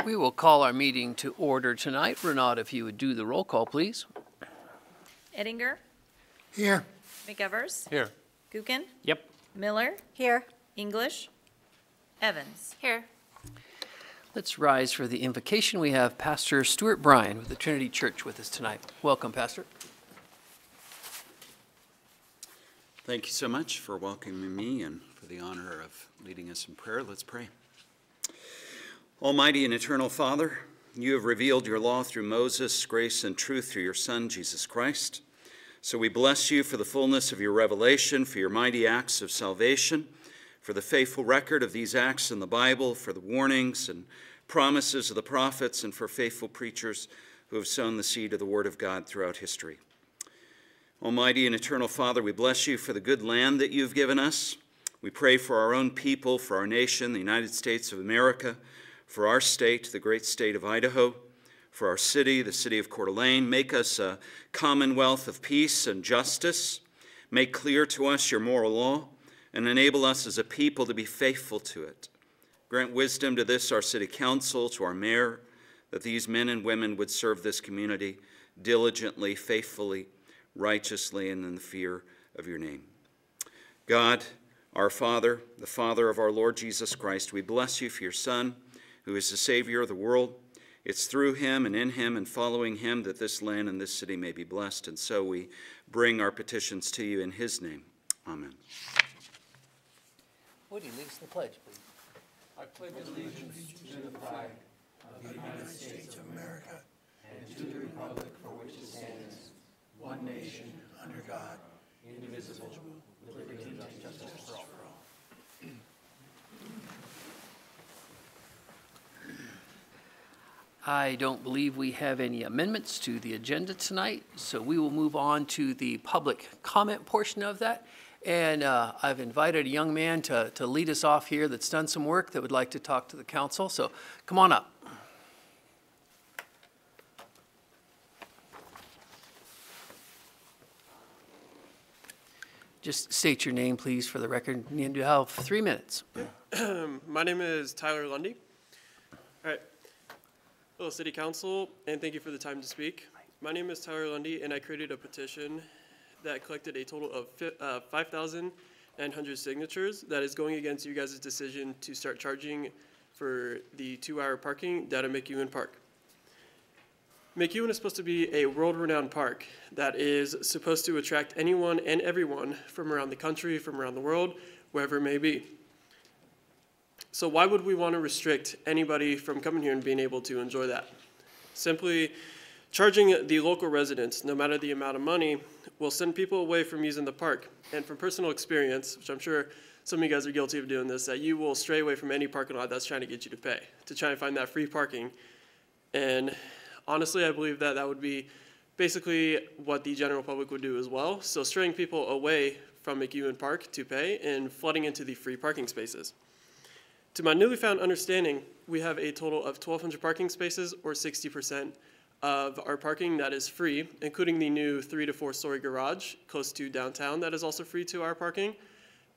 We will call our meeting to order tonight. Renata, if you would do the roll call, please. Ettinger? Here. McEvers? Here. Gookin? Yep. Miller? Here. English? Evans? Here. Let's rise for the invocation. We have Pastor Stuart Bryan with the Trinity Church with us tonight. Welcome, Pastor. Thank you so much for welcoming me and for the honor of leading us in prayer. Let's pray. Almighty and eternal Father, you have revealed your law through Moses, grace and truth through your Son, Jesus Christ. So we bless you for the fullness of your revelation, for your mighty acts of salvation, for the faithful record of these acts in the Bible, for the warnings and promises of the prophets, and for faithful preachers who have sown the seed of the Word of God throughout history. Almighty and eternal Father, we bless you for the good land that you've given us. We pray for our own people, for our nation, the United States of America, for our state, the great state of Idaho, for our city, the city of Coeur d'Alene. Make us a commonwealth of peace and justice. Make clear to us your moral law and enable us as a people to be faithful to it. Grant wisdom to this, our city council, to our mayor, that these men and women would serve this community diligently, faithfully, righteously, and in the fear of your name. God, our Father, the Father of our Lord Jesus Christ, we bless you for your Son, who is the Savior of the world. It's through him and in him and following him that this land and this city may be blessed. And so we bring our petitions to you in his name. Amen. Woody, lead us in the pledge, please. I pledge allegiance to the flag of the United States of America and to the republic for which it stands, one nation, under God, indivisible, with liberty and justice for all. I don't believe we have any amendments to the agenda tonight, so we will move on to the public comment portion of that. And I've invited a young man to lead us off here that's done some work that would like to talk to the council. So come on up. Just state your name, please, for the record. You have 3 minutes. My name is Tyler Lundy. All right. Hello, City Council, and thank you for the time to speak. My name is Tyler Lundy, and I created a petition that collected a total of 5,900 signatures that is going against you guys' decision to start charging for the 2-hour parking down at McEwen Park. McEwen is supposed to be a world-renowned park that is supposed to attract anyone and everyone from around the country, from around the world, wherever it may be. So why would we want to restrict anybody from coming here and being able to enjoy that? Simply charging the local residents, no matter the amount of money, will send people away from using the park. And from personal experience, which I'm sure some of you guys are guilty of doing this, that you will stray away from any parking lot that's trying to get you to pay, to try and find that free parking. And honestly, I believe that that would be basically what the general public would do as well. So straying people away from McEwen Park to pay and flooding into the free parking spaces. To my newly found understanding, we have a total of 1,200 parking spaces, or 60% of our parking that is free, including the new 3- to 4-story garage close to downtown that is also free to our parking.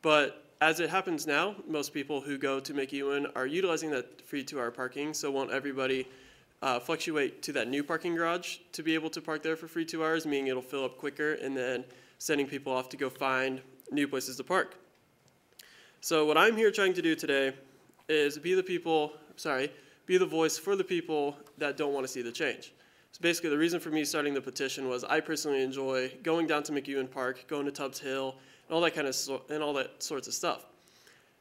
But as it happens now, most people who go to McEwen are utilizing that free 2-hour parking, so won't everybody fluctuate to that new parking garage to be able to park there for free 2 hours, meaning it'll fill up quicker and then sending people off to go find new places to park. So what I'm here trying to do today is be the voice for the people that don't want to see the change. So basically the reason for me starting the petition was I personally enjoy going down to McEwen Park, going to Tubbs Hill, and all that sorts of stuff.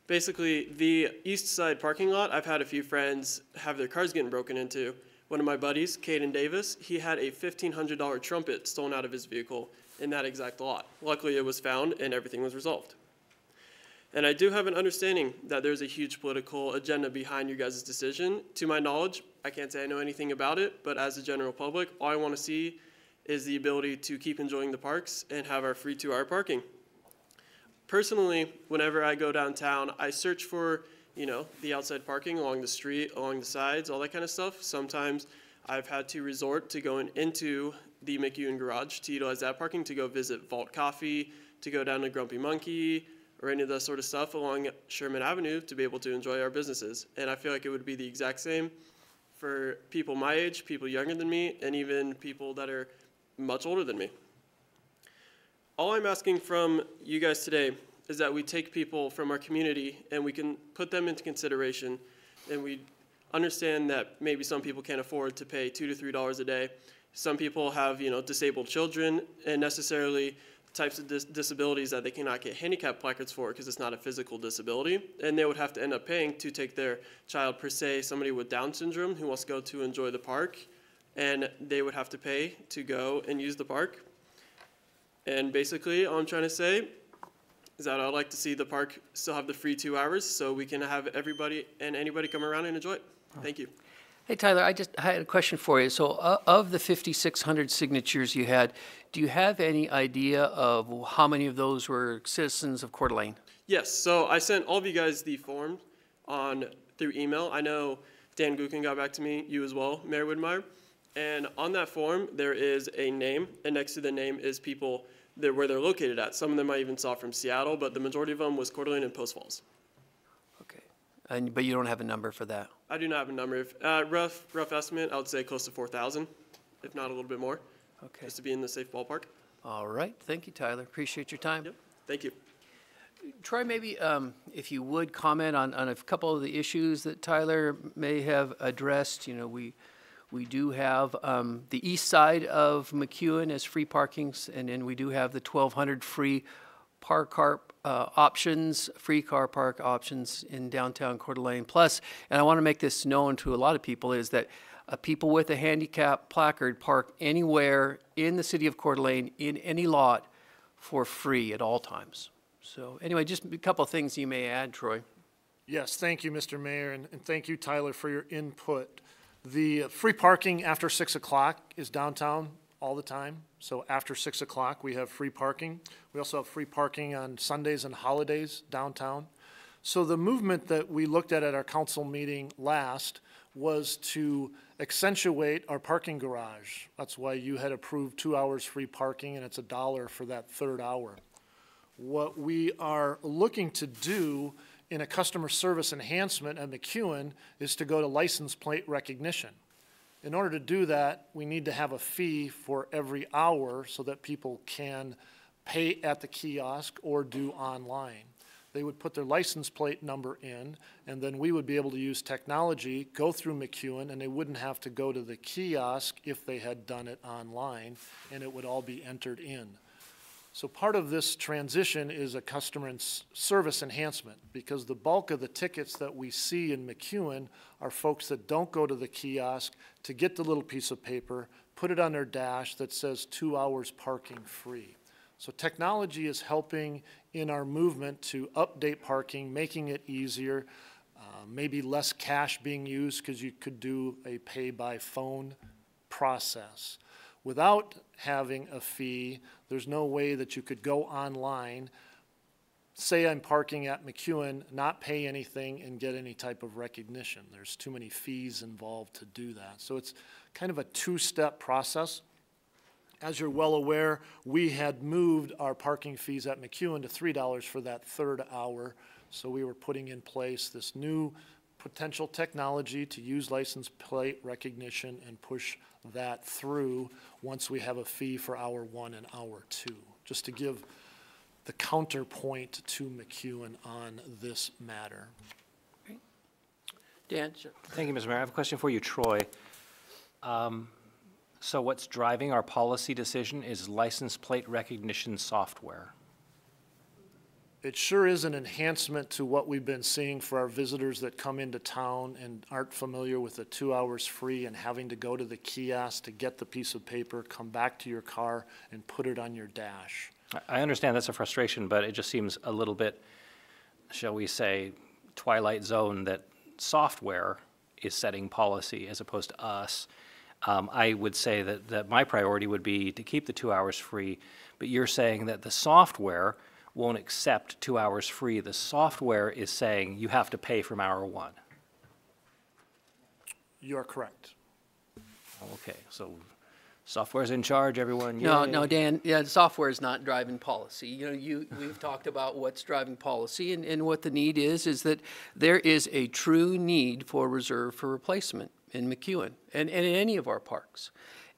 Basically, the east side parking lot, I've had a few friends have their cars getting broken into. One of my buddies, Caden Davis, he had a $1,500 trumpet stolen out of his vehicle in that exact lot. Luckily, it was found and everything was resolved. And I do have an understanding that there's a huge political agenda behind you guys' decision. To my knowledge, I can't say I know anything about it, but as a general public, all I want to see is the ability to keep enjoying the parks and have our free 2-hour parking. Personally, whenever I go downtown, I search for, the outside parking along the street, along the sides, all that kind of stuff. Sometimes I've had to resort to going into the McEwen garage to utilize that parking to go visit Vault Coffee, to go down to Grumpy Monkey, or any of that sort of stuff along Sherman Avenue to be able to enjoy our businesses. And I feel like it would be the exact same for people my age, people younger than me, and even people that are much older than me. All I'm asking from you guys today is that we take people from our community and we can put them into consideration, and we understand that maybe some people can't afford to pay $2 to $3 a day. Some people have, disabled children and necessarily types of disabilities that they cannot get handicap placards for because it's not a physical disability, and they would have to end up paying to take their child, per se, somebody with Down syndrome who wants to go to enjoy the park, and they would have to pay to go and use the park. And basically, all I'm trying to say is that I'd like to see the park still have the free 2 hours so we can have everybody and anybody come around and enjoy it. Thank you. Hey, Tyler, I had a question for you. So of the 5,600 signatures you had, do you have any idea of how many of those were citizens of Coeur d'Alene? Yes, so I sent all of you guys the form through email. I know Dan Gukin got back to me, you as well, Mayor Widmeyer. And on that form, there is a name, and next to the name is people where they're located at. Some of them I even saw from Seattle, but the majority of them was Coeur d'Alene and Post Falls. Okay, but you don't have a number for that? I do not have a number. Rough estimate, I would say close to 4,000, if not a little bit more. Okay. Just to be in the safe ballpark. All right, thank you, Tyler. Appreciate your time. Yep, thank you. Troy, maybe if you would comment on a couple of the issues that Tyler may have addressed. We do have the east side of McEwen as free parkings, and then we do have the 1,200 free free car park options in downtown Coeur d'Alene. Plus, and I want to make this known to a lot of people, is that people with a handicap placard park anywhere in the city of Coeur d'Alene in any lot for free at all times. So anyway, just a couple of things you may add, Troy. Yes, thank you, Mr. Mayor, and thank you, Tyler, for your input. The free parking after 6 o'clock is downtown all the time. So after 6 o'clock, we have free parking. We also have free parking on Sundays and holidays downtown. So the movement that we looked at our council meeting last was to accentuate our parking garage. That's why you had approved 2 hours free parking, and it's $1 for that third hour. What we are looking to do in a customer service enhancement at McEwen is to go to license plate recognition. In order to do that, we need to have a fee for every hour so that people can pay at the kiosk or do online. They would put their license plate number in, and then we would be able to use technology, go through McEwen, and they wouldn't have to go to the kiosk if they had done it online, and it would all be entered in. So part of this transition is a customer service enhancement, because the bulk of the tickets that we see in McEwen are folks that don't go to the kiosk to get the little piece of paper, put it on their dash that says 2 hours parking free. So technology is helping in our movement to update parking, making it easier, maybe less cash being used because you could do a pay by phone process. Without having a fee, there's no way that you could go online, say I'm parking at McEwen, not pay anything and get any type of recognition. There's too many fees involved to do that. So it's kind of a two-step process. As you're well aware, we had moved our parking fees at McEwen to $3 for that third hour. So we were putting in place this new potential technology to use license plate recognition and push that through once we have a fee for hour 1 and hour 2, just to give the counterpoint to McEwen on this matter. Okay. Dan? Sure. Thank you, Mr. Mayor. I have a question for you, Troy. So what's driving our policy decision is license plate recognition software. It sure is an enhancement to what we've been seeing for our visitors that come into town and aren't familiar with the 2 hours free and having to go to the kiosk to get the piece of paper, come back to your car, and put it on your dash. I understand that's a frustration, but it just seems a little bit, shall we say, twilight zone that software is setting policy as opposed to us. I would say that my priority would be to keep the 2 hours free, but you're saying that the software won't accept 2 hours free. The software is saying you have to pay from hour 1. You're correct. Okay, so software's in charge, everyone. No, Yay. no, Dan, yeah, the software is not driving policy. We've talked about what's driving policy, and what the need is that there is a true need for reserve for replacement. in McEwen and in any of our parks.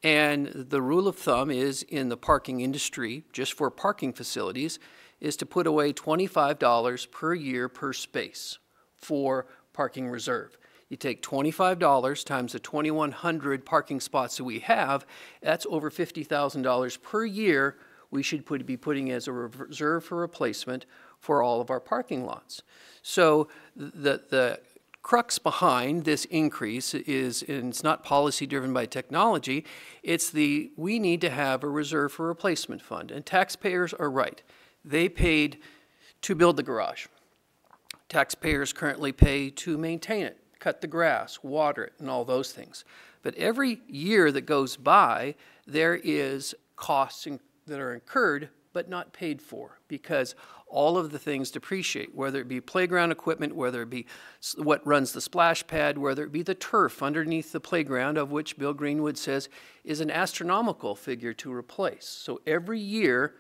And the rule of thumb is in the parking industry, just for parking facilities, is to put away $25 per year per space for parking reserve. You take $25 times the 2,100 parking spots that we have, that's over $50,000 per year we should be putting as a reserve for replacement for all of our parking lots. So the crux behind this increase is, and it's not policy driven by technology, it's we need to have a reserve for replacement fund. And taxpayers are right. They paid to build the garage. Taxpayers currently pay to maintain it, cut the grass, water it, and all those things. But every year that goes by, there is costs that are incurred but not paid for, because all of the things depreciate, whether it be playground equipment, whether it be what runs the splash pad, whether it be the turf underneath the playground, of which Bill Greenwood says is an astronomical figure to replace. So every year,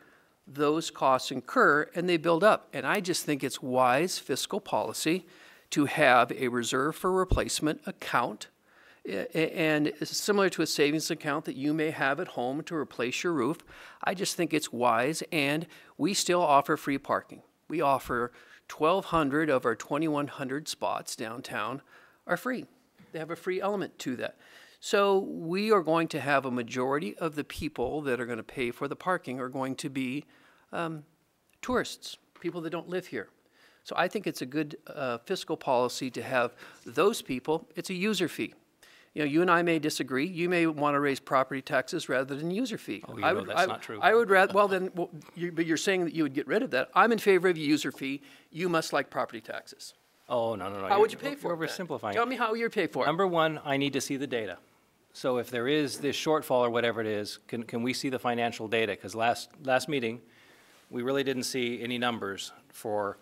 those costs incur and they build up. And I just think it's wise fiscal policy to have a reserve for replacement account, and similar to a savings account that you may have at home to replace your roof. I just think it's wise, and we still offer free parking. We offer 1,200 of our 2,100 spots downtown are free. They have a free element to that. So we are going to have a majority of the people that are going to pay for the parking are going to be tourists, people that don't live here. So I think it's a good fiscal policy to have those people. It's a user fee. You know, you and I may disagree. You may want to raise property taxes rather than user fee. Oh, that's not true. I would rather, well then, but you're saying that you would get rid of that. I'm in favor of a user fee. You must like property taxes. Oh, no. How would you pay for it? We're simplifying. Tell me how you'd pay for it. Number one, I need to see the data. So if there is this shortfall or whatever it is, can we see the financial data? Because last meeting, we really didn't see any numbers for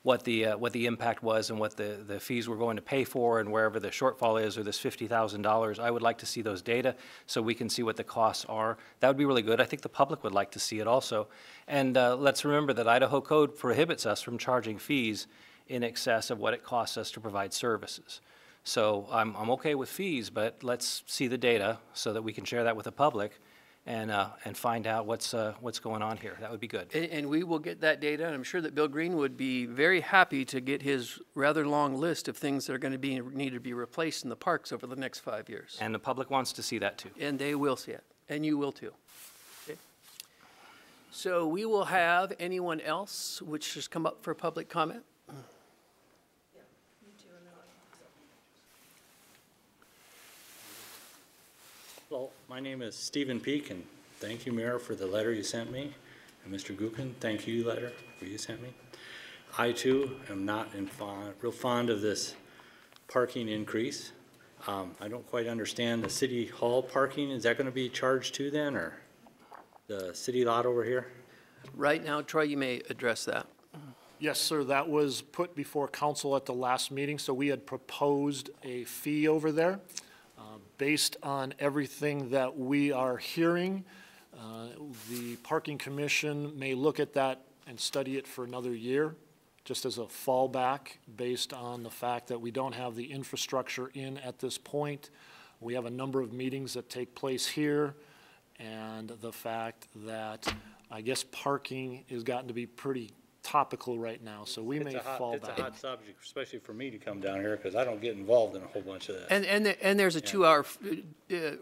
what the impact was and what the fees were going to pay for, and wherever the shortfall is, or this $50,000. I would like to see those data so we can see what the costs are. That would be really good. I think the public would like to see it also. And let's remember that Idaho code prohibits us from charging fees in excess of what it costs us to provide services. So I'm okay with fees, but let's see the data so that we can share that with the public and find out what's going on here. That would be good. And we will get that data, and I'm sure that Bill Green would be very happy to get his rather long list of things that are going to need to be replaced in the parks over the next 5 years. And the public wants to see that too. And they will see it, and you will too. Okay. So we will have anyone else which has come up for public comment? Well, my name is Stephen Peak, and thank you, Mayor, for the letter you sent me. And Mr. Gookin, thank you, letter for you sent me. I, too, am not real fond of this parking increase. I don't quite understand the city hall parking. Is that going to be charged too then, or the city lot over here? Right now, Troy, you may address that. Yes, sir, that was put before council at the last meeting, so we had proposed a fee over there. Based on everything that we are hearing, the Parking Commission may look at that and study it for another year, just as a fallback based on the fact that we don't have the infrastructure in at this point. We have a number of meetings that take place here, and the fact that I guess parking has gotten to be pretty topical right now, so we may fall back. It's a hot subject, especially for me to come down here, because I don't get involved in a whole bunch of that. And there's a 2-hour,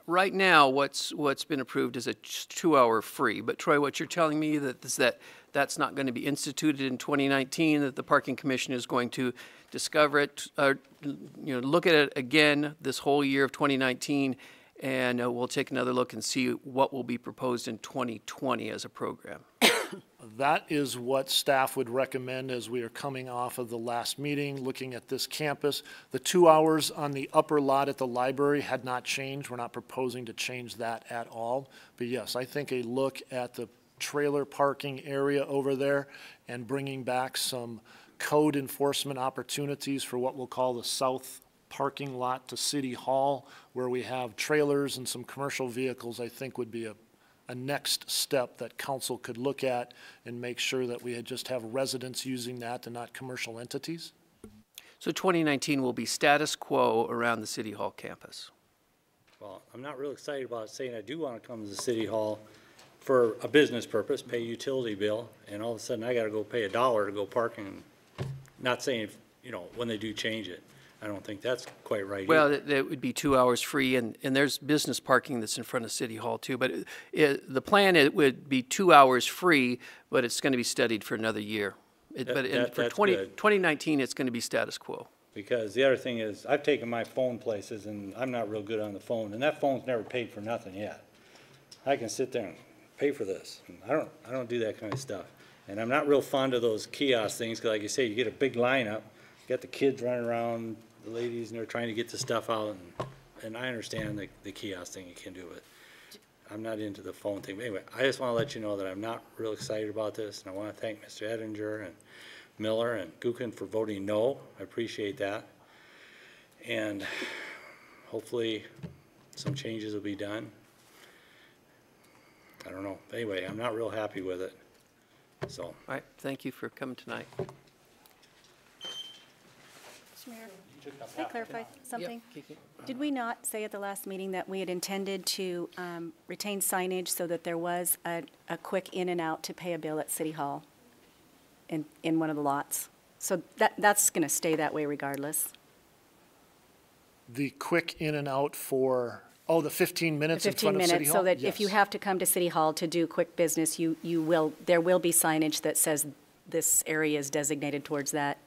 right now, what's been approved is a 2-hour free. But Troy, what you're telling me that's not going to be instituted in 2019, that the Parking Commission is going to discover it, look at it again this whole year of 2019, and we'll take another look and see what will be proposed in 2020 as a program. That is what staff would recommend as we are coming off of the last meeting, looking at this campus. The 2 hours on the upper lot at the library had not changed. We're not proposing to change that at all. But yes, I think a look at the trailer parking area over there and bringing back some code enforcement opportunities for what we'll call the south parking lot to City Hall, where we have trailers and some commercial vehicles, I think would be a next step that council could look at and make sure that we just have residents using that and not commercial entities. So 2019 will be status quo around the City Hall campus. Well, I'm not real excited about saying I do want to come to the city hall for a business purpose, pay a utility bill, and all of a sudden I gotta go pay $1 to go parking. Not saying, you know, when they do change it. I don't think that's quite right Well, either. it would be 2 hours free, and there's business parking that's in front of City Hall too. But the plan, it would be 2 hours free, but it's going to be studied for another year. But for That's 2019, it's going to be status quo. Because the other thing is, I've taken my phone places and I'm not real good on the phone, and that phone's never paid for nothing yet. I can sit there and pay for this. And I don't do that kind of stuff. And I'm not real fond of those kiosk things, because like you say, you get a big lineup, you got the kids running around, the ladies, and they're trying to get the stuff out, and I understand the kiosk thing you can do it. I'm not into the phone thing. But anyway, I just want to let you know that I'm not real excited about this, and I want to thank Mr. Ettinger and Miller and Gookin for voting no. I appreciate that. And hopefully some changes will be done. I don't know. Anyway, I'm not real happy with it. So. All right, thank you for coming tonight. Mr. Mayor, can I clarify something? Yep, Kiki. Did we not say at the last meeting that we had intended to retain signage so that there was a quick in and out to pay a bill at City Hall in one of the lots? So that's going to stay that way regardless. The quick in and out for, oh, the 15 minutes in front of City Hall? So that if you Yes. have to come to City Hall to do quick business, there will be signage that says this area is designated towards that.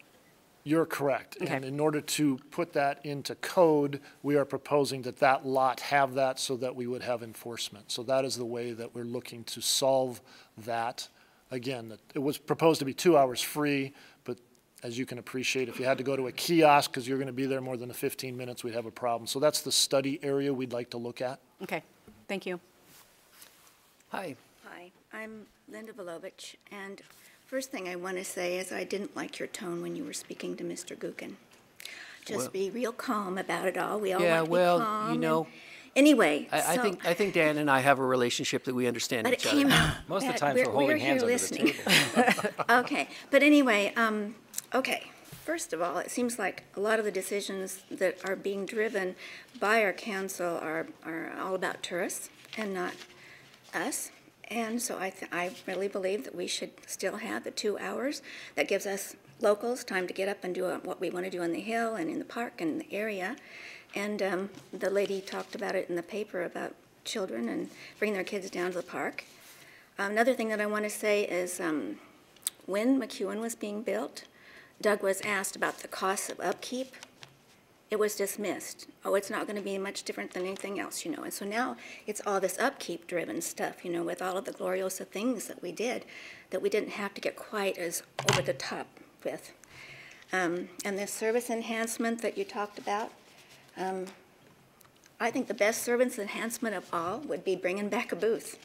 You're correct. Okay. And in order to put that into code, we are proposing that that lot have that so that we would have enforcement. So that is the way that we're looking to solve that. Again, it was proposed to be 2 hours free, but as you can appreciate, if you had to go to a kiosk because you're going to be there more than the 15 minutes, we'd have a problem. So that's the study area we'd like to look at. Okay, thank you. Hi. Hi, I'm Linda Volovich, and first thing I want to say is I didn't like your tone when you were speaking to Mr. Gookin. Just Well- be real calm about it all. We all Yeah, want to be well, calm. you and- know, Anyway, I so, think Dan and I have a relationship that we understand but it each other. came out. Most of the bad. times we're holding here hands under the listening. table. Okay, but anyway, okay. First of all, it seems like a lot of the decisions that are being driven by our council are all about tourists and not us. And so I really believe that we should still have the 2 hours. That gives us locals time to get up and do what we want to do on the hill and in the park and the area. And the lady talked about it in the paper about children and bringing their kids down to the park. Another thing that I want to say is when McEwen was being built, Doug was asked about the cost of upkeep. It was dismissed. Oh, it's not going to be much different than anything else, you know. And so now it's all this upkeep-driven stuff, you know, with all of the gloriosa things that we did that we didn't have to get quite as over the top with. And this service enhancement that you talked about, I think the best service enhancement of all would be bringing back a booth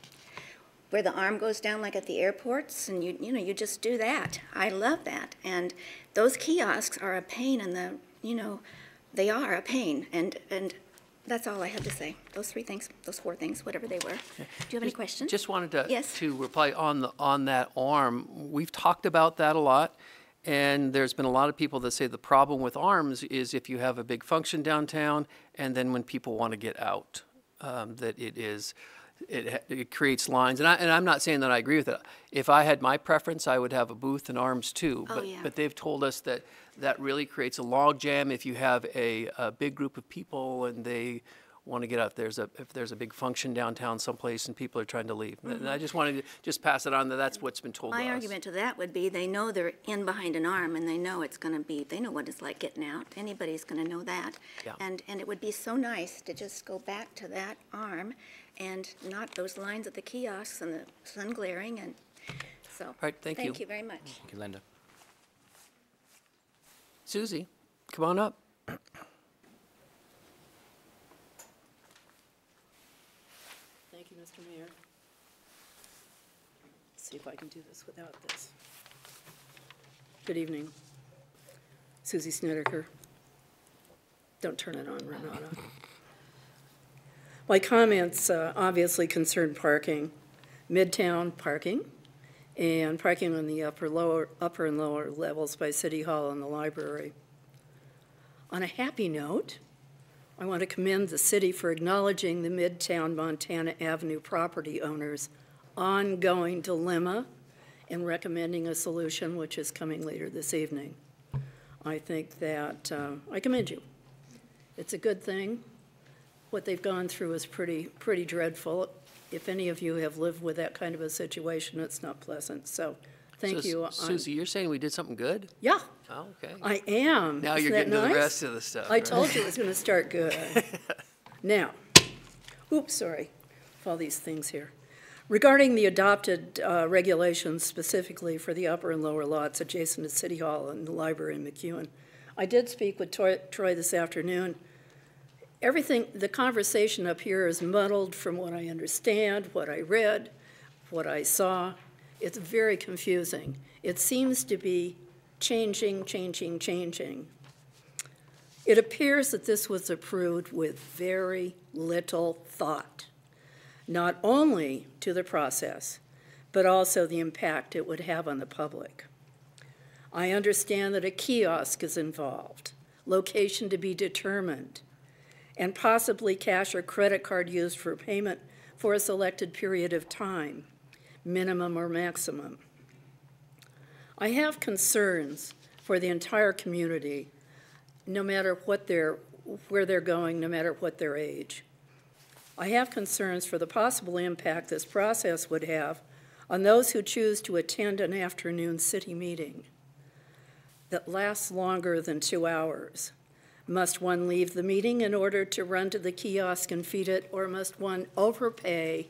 where the arm goes down like at the airports, and you just do that. I love that. And those kiosks are a pain in they are a pain, and that's all I have to say. Those 3 things, those 4 things, whatever they were. Do you have any questions? Just wanted to, Yes. to reply on that arm. We've talked about that a lot, and there's been a lot of people that say the problem with arms is if you have a big function downtown, and then when people want to get out, that it creates lines. And I'm not saying that I agree with it. If I had my preference, I would have a booth and arms too. Oh, But yeah. but they've told us that really creates a log jam if you have a big group of people and they want to get out. If there's a big function downtown someplace and people are trying to leave. And I just wanted to just pass it on that's what's been told to us. My argument to that would be they know they're in behind an arm, and they know they know what it's like getting out. Anybody's going to know that. Yeah. And it would be so nice to just go back to that arm and not those lines at the kiosks and the sun glaring. And so, All right, thank you. Thank you very much. Thank you, Linda. Susie, come on up. Thank you, Mr. Mayor. Let's see if I can do this without this. Good evening. Susie Snedeker. Don't turn it on, Renata. My comments obviously concern parking, midtown parking, and parking on the upper and lower levels by City Hall and the library. On a happy note, I want to commend the city for acknowledging the Midtown Montana Avenue property owners' ongoing dilemma and recommending a solution which is coming later this evening. I think that I commend you. It's a good thing. What they've gone through is pretty dreadful. If any of you have lived with that kind of a situation, it's not pleasant. So thank you. Susie, you're saying we did something good? Yeah. Oh, okay. I am. Now Isn't you're that getting to the nice? rest of the stuff. I told you it was going to start good. Now, oops, sorry, all these things here. Regarding the adopted regulations specifically for the upper and lower lots adjacent to City Hall and the library in McEwen, I did speak with Troy this afternoon. Everything, the conversation up here is muddled from what I understand, what I read, what I saw. It's very confusing. It seems to be changing. It appears that this was approved with very little thought, not only to the process, but also the impact it would have on the public. I understand that a kiosk is involved, location to be determined, and possibly cash or credit card used for payment for a selected period of time, minimum or maximum. I have concerns for the entire community, no matter where they're going, no matter what their age. I have concerns for the possible impact this process would have on those who choose to attend an afternoon city meeting that lasts longer than 2 hours. Must one leave the meeting in order to run to the kiosk and feed it, or must one overpay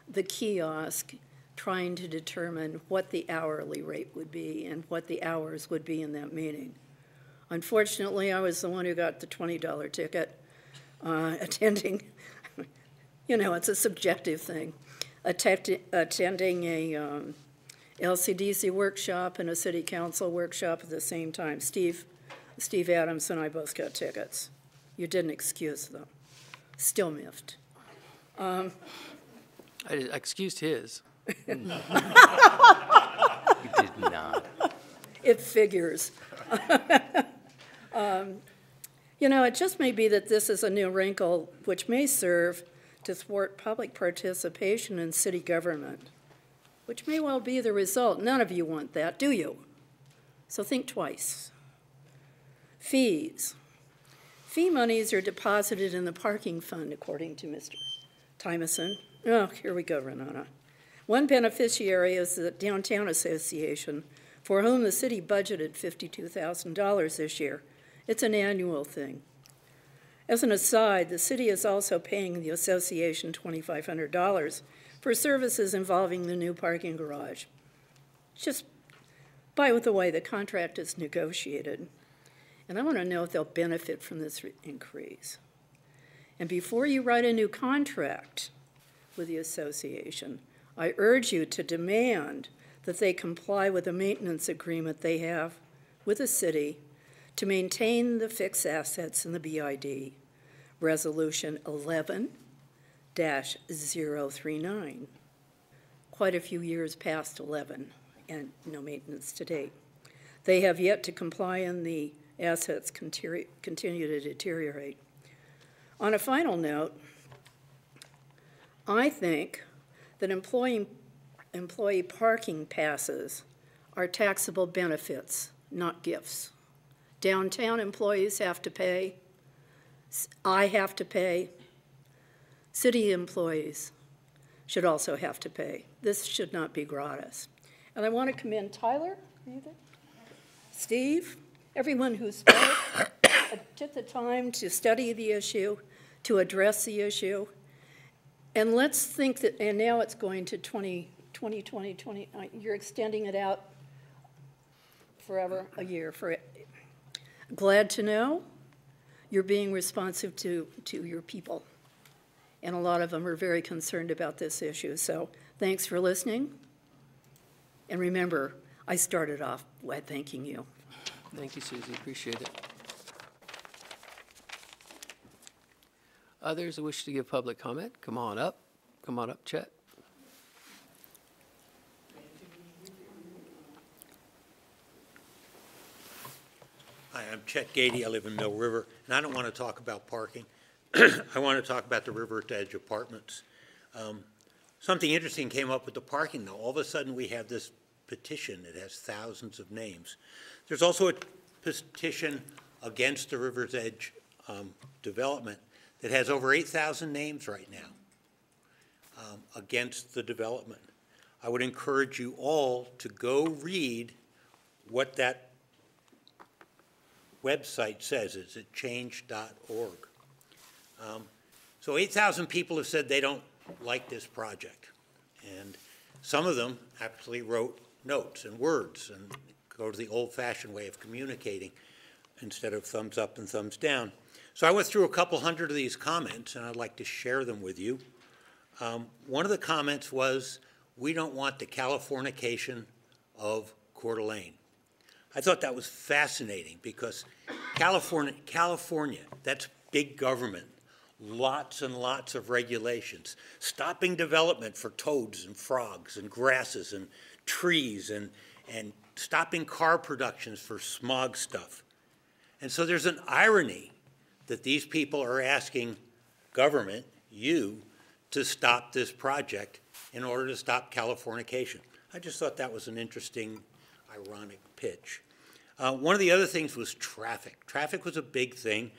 the kiosk trying to determine what the hourly rate would be and what the hours would be in that meeting? Unfortunately, I was the one who got the $20 ticket attending. You know, it's a subjective thing. Attending a LCDC workshop and a city council workshop at the same time. Steve Adams and I both got tickets. You didn't excuse them. Still miffed. I excused his. You did not. It figures. You know, it just may be that this is a new wrinkle which may serve to thwart public participation in city government, which may well be the result. None of you want that, do you? So think twice. Fees. Fee monies are deposited in the parking fund, according to Mr. Tymeson. Oh, here we go, Renata. One beneficiary is the Downtown Association, for whom the city budgeted $52,000 this year. It's an annual thing. As an aside, the city is also paying the association $2,500 for services involving the new parking garage. Just by the way the contract is negotiated. And I want to know if they'll benefit from this increase. And before you write a new contract with the association, I urge you to demand that they comply with the maintenance agreement they have with the city to maintain the fixed assets in the BID, Resolution 11-039. Quite a few years past 11 and no maintenance to date. They have yet to comply and the assets continue to deteriorate. On a final note, I think that employee parking passes are taxable benefits, not gifts. Downtown employees have to pay. I have to pay. City employees should also have to pay. This should not be gratis. And I want to commend Tyler, are you there? Steve, everyone who spoke, took the time to study the issue, to address the issue. And let's think that, and now it's going to 20, you're extending it out forever, a year. Glad to know you're being responsive to your people. And a lot of them are very concerned about this issue. So thanks for listening. And remember, I started off by thanking you. Thank you, Susie. Appreciate it. Others who wish to give public comment, come on up. Come on up, Chet. Hi, I'm Chet Goethe. I live in Mill River, and I don't want to talk about parking. I want to talk about the River Edge Apartments. Something interesting came up with the parking, though. All of a sudden, we have this petition that has thousands of names. There's also a petition against the River's Edge development that has over 8,000 names right now against the development. I would encourage you all to go read what that website says. It's at change.org. So 8,000 people have said they don't like this project. And some of them actually wrote notes and words and go to the old-fashioned way of communicating instead of thumbs up and thumbs down. So I went through a couple hundred of these comments, and I'd like to share them with you. One of the comments was, we don't want the Californication of Coeur d'Alene. I thought that was fascinating because California, that's big government, lots and lots of regulations, stopping development for toads and frogs and grasses and trees and stopping car productions for smog stuff. And so there's an irony that these people are asking government, you, to stop this project in order to stop Californication. I just thought that was an interesting, ironic pitch. One of the other things was traffic. Traffic was a big thing.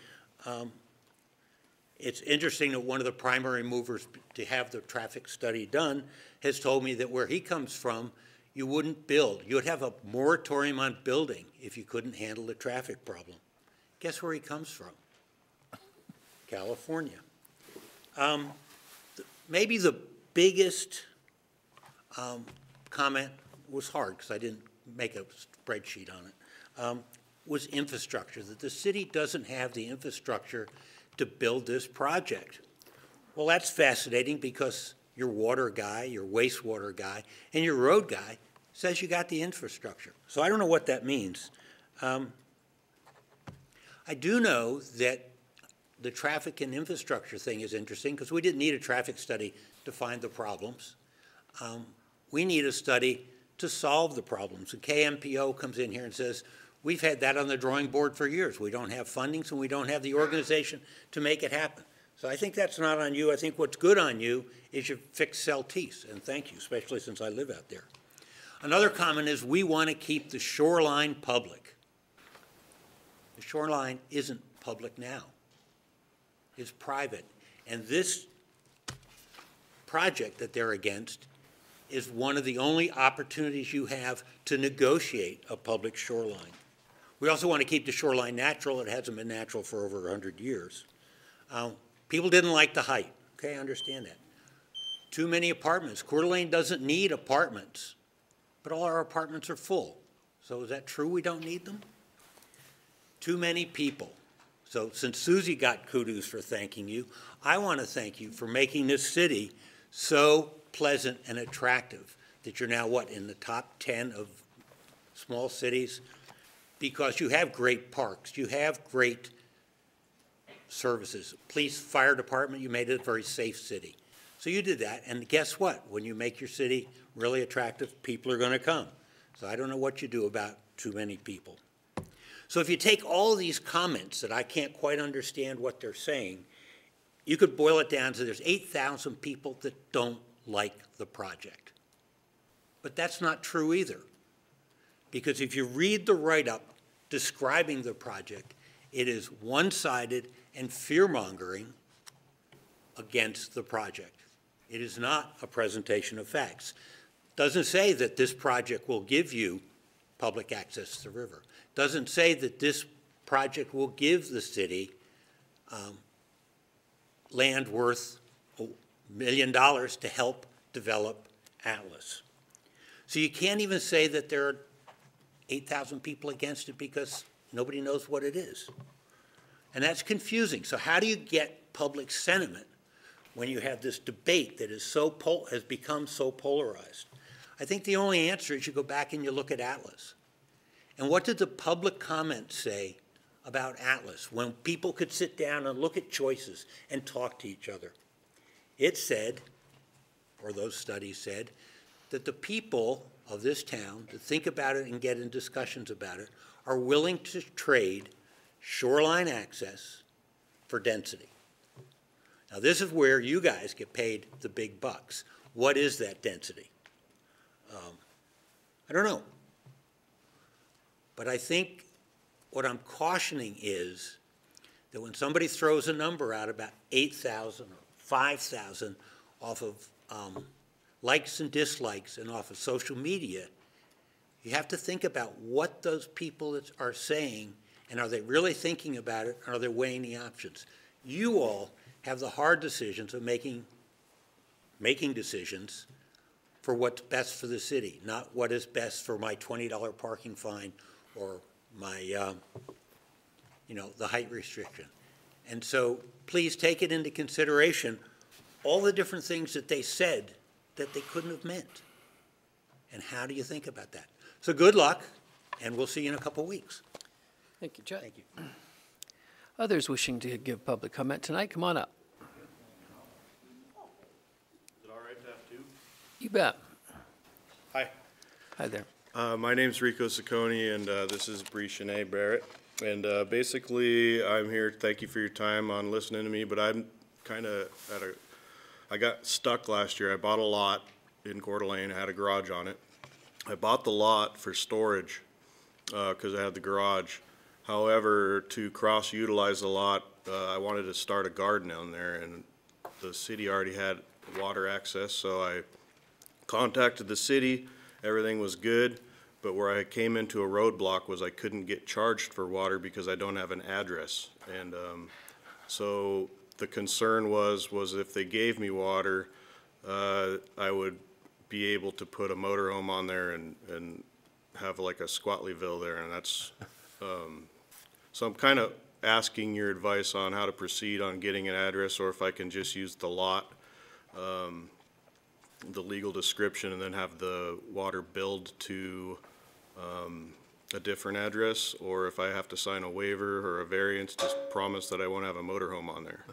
It's interesting that one of the primary movers to have the traffic study done has told me that where he comes from, you wouldn't build. You would have a moratorium on building if you couldn't handle the traffic problem. Guess where he comes from? California. Maybe the biggest comment was hard because I didn't make a spreadsheet on it, was infrastructure, that the city doesn't have the infrastructure to build this project. Well, that's fascinating because your water guy, your wastewater guy, and your road guy says you got the infrastructure. So I don't know what that means. I do know that the traffic and infrastructure thing is interesting because we didn't need a traffic study to find the problems. We need a study to solve the problems. The KMPO comes in here and says, we've had that on the drawing board for years. We don't have funding, so we don't have the organization to make it happen. So I think that's not on you. I think what's good on you is you fix Celtice, and thank you, especially since I live out there. Another comment is we want to keep the shoreline public. The shoreline isn't public now. It's private. And this project that they're against is one of the only opportunities you have to negotiate a public shoreline. We also want to keep the shoreline natural. It hasn't been natural for over 100 years. People didn't like the height. Okay, I understand that. Too many apartments. Coeur d'Alene doesn't need apartments, but all our apartments are full. So is that true we don't need them? Too many people. So since Susie got kudos for thanking you, I want to thank you for making this city so pleasant and attractive that you're now, what, in the top 10 of small cities? Because you have great parks, you have great services. Police, fire department, you made it a very safe city. So you did that, and guess what? When you make your city really attractive, people are going to come. So I don't know what you do about too many people. So if you take all these comments that I can't quite understand what they're saying, you could boil it down to there's 8,000 people that don't like the project. But that's not true either. Because if you read the write-up describing the project, it is one-sided and fear-mongering against the project. It is not a presentation of facts. It doesn't say that this project will give you public access to the river. It doesn't say that this project will give the city land worth $1 million to help develop Atlas. So you can't even say that there are 8,000 people against it because nobody knows what it is. And that's confusing. So how do you get public sentiment when you have this debate that is has become so polarized? I think the only answer is you go back and you look at Atlas. And what did the public comment say about Atlas when people could sit down and look at choices and talk to each other? It said, or those studies said, that the people of this town that think about it and get in discussions about it are willing to trade shoreline access for density. Now, this is where you guys get paid the big bucks. What is that density? I don't know. But I think what I'm cautioning is that when somebody throws a number out about 8,000 or 5,000 off of likes and dislikes and off of social media, you have to think about what those people are saying, and are they really thinking about it, or are they weighing the options? You all have the hard decisions of making decisions for what's best for the city, not what is best for my $20 parking fine or my, the height restriction. And so please take it into consideration, all the different things that they said that they couldn't have meant. And how do you think about that? So good luck, and we'll see you in a couple weeks. Thank you, Chet. Thank you. Others wishing to give public comment tonight, come on up. Is it all right to have two? You bet. Hi. Hi there. My name's Rico Saucony, and this is Bree Shanae Barrett. And basically, I'm here, thank you for your time on listening to me, but I'm kind of I got stuck last year. I bought a lot in Coeur d'Alene, had a garage on it. I bought the lot for storage because I had the garage. However, to cross-utilize the lot, I wanted to start a garden down there, and the city already had water access, so I contacted the city. Everything was good, but where I came into a roadblock was I couldn't get charged for water because I don't have an address. And so the concern was if they gave me water, I would be able to put a motorhome on there and have like a Squatleyville there, and that's so I'm kind of asking your advice on how to proceed on getting an address, or if I can just use the lot, the legal description, and then have the water billed to a different address, or if I have to sign a waiver or a variance to promise that I won't have a motorhome on there.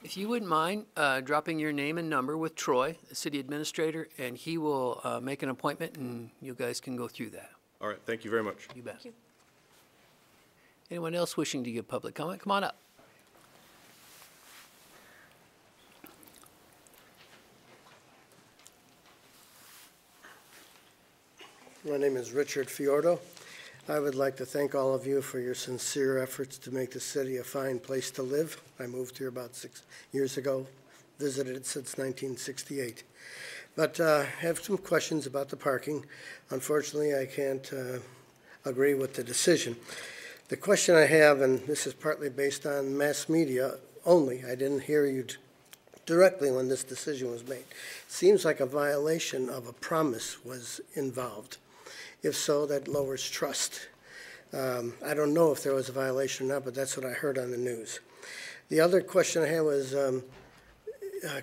If you wouldn't mind dropping your name and number with Troy, the city administrator, and he will make an appointment, and you guys can go through that. All right, thank you very much. You bet. Thank you. Anyone else wishing to give public comment? Come on up. My name is Richard Fjord. I would like to thank all of you for your sincere efforts to make the city a fine place to live. I moved here about 6 years ago, visited it since 1968. But I have some questions about the parking. Unfortunately, I can't agree with the decision. The question I have, and this is partly based on mass media only, I didn't hear you directly when this decision was made. Seems like a violation of a promise was involved. If so, that lowers trust. I don't know if there was a violation or not, but that's what I heard on the news. The other question I had was,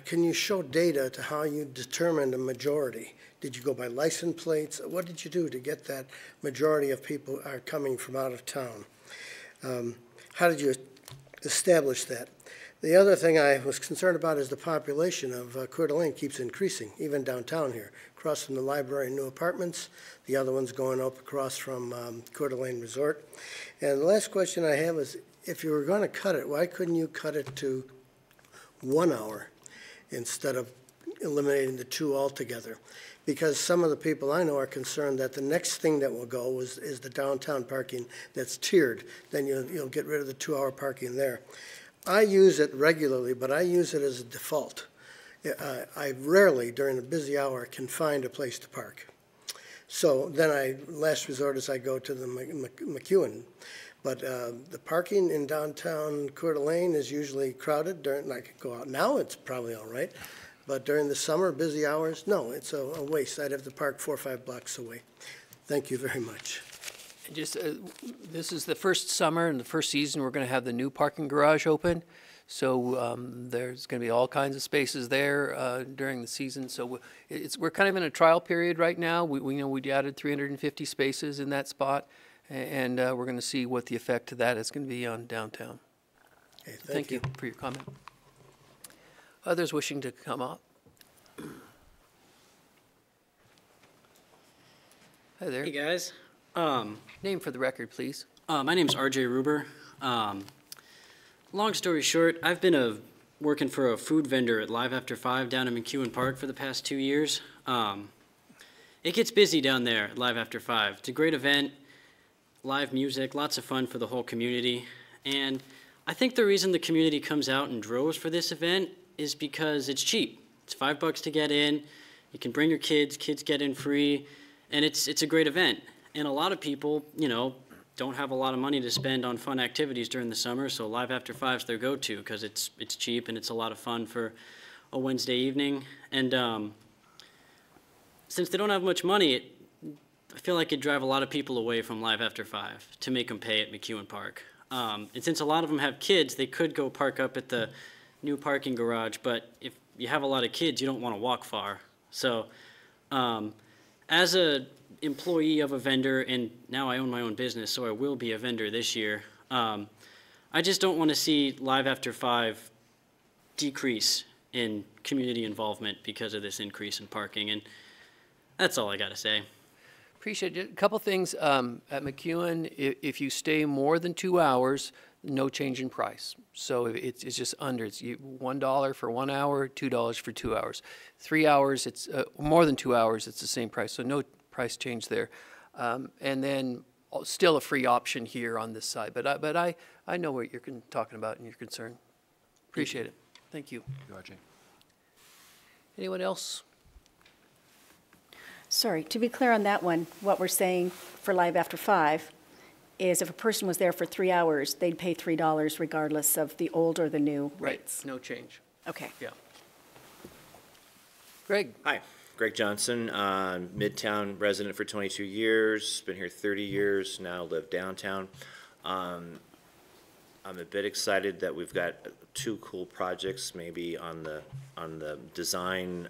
can you show data to how you determined a majority? Did you go by license plates? What did you do to get that majority of people are coming from out of town? How did you establish that? The other thing I was concerned about is the population of Coeur d'Alene keeps increasing, even downtown here. Across from the library, new apartments. The other one's going up across from Coeur d'Alene Resort. And the last question I have is, if you were going to cut it, why couldn't you cut it to 1 hour instead of eliminating the 2 altogether? Because some of the people I know are concerned that the next thing that will go is the downtown parking that's tiered. Then you'll get rid of the 2-hour parking there. I use it regularly, but I use it as a default. I rarely, during a busy hour, can find a place to park. So then last resort is I go to the McEwen. But the parking in downtown Coeur d'Alene is usually crowded. I could go out now, it's probably all right. But during the summer, busy hours, no, it's a waste. I'd have to park 4 or 5 blocks away. Thank you very much. Just this is the first summer and the first season we're going to have the new parking garage open. So there's going to be all kinds of spaces there during the season. So we're kind of in a trial period right now. We know we added 350 spaces in that spot, and we're going to see what the effect of that is going to be on downtown. Okay, Thank you for your comment. Others wishing to come up? Hi there. Hey guys. Name for the record, please. My name's RJ Ruber. Long story short, I've been working for a food vendor at Live After 5 down in McEwen Park for the past 2 years. It gets busy down there at Live After 5. It's a great event, live music, lots of fun for the whole community. And I think the reason the community comes out in droves for this event is because it's cheap. It's $5 to get in. You can bring your kids get in free, and it's a great event. And a lot of people, you know, don't have a lot of money to spend on fun activities during the summer, so Live After 5 is their go-to because it's cheap and it's a lot of fun for a Wednesday evening. And since they don't have much money, I feel like it'd drive a lot of people away from Live After 5 to make them pay at McEwen Park. And since a lot of them have kids, they could go park up at the new parking garage, but if you have a lot of kids, you don't want to walk far. So as a employee of a vendor, and now I own my own business, so I will be a vendor this year, I just don't want to see Live After 5 decrease in community involvement because of this increase in parking, and that's all I got to say. Appreciate it. A couple things. At McEwen, if you stay more than 2 hours, no change in price. So it's just under. It's $1 for 1 hour, $2 for 2 hours. 3 hours, it's more than 2 hours, it's the same price. So no price change there. And then still a free option here on this side. But I know what you're talking about and your concern. Appreciate it. Thank you. RJ. Anyone else? Sorry, to be clear on that one, what we're saying for Live After 5 is if a person was there for 3 hours, they'd pay $3 regardless of the old or the new rates. No change. Okay. Yeah. Greg. Hi, Greg Johnson, Midtown resident for 22 years, been here 30 years, now live downtown. I'm a bit excited that we've got 2 cool projects maybe on the design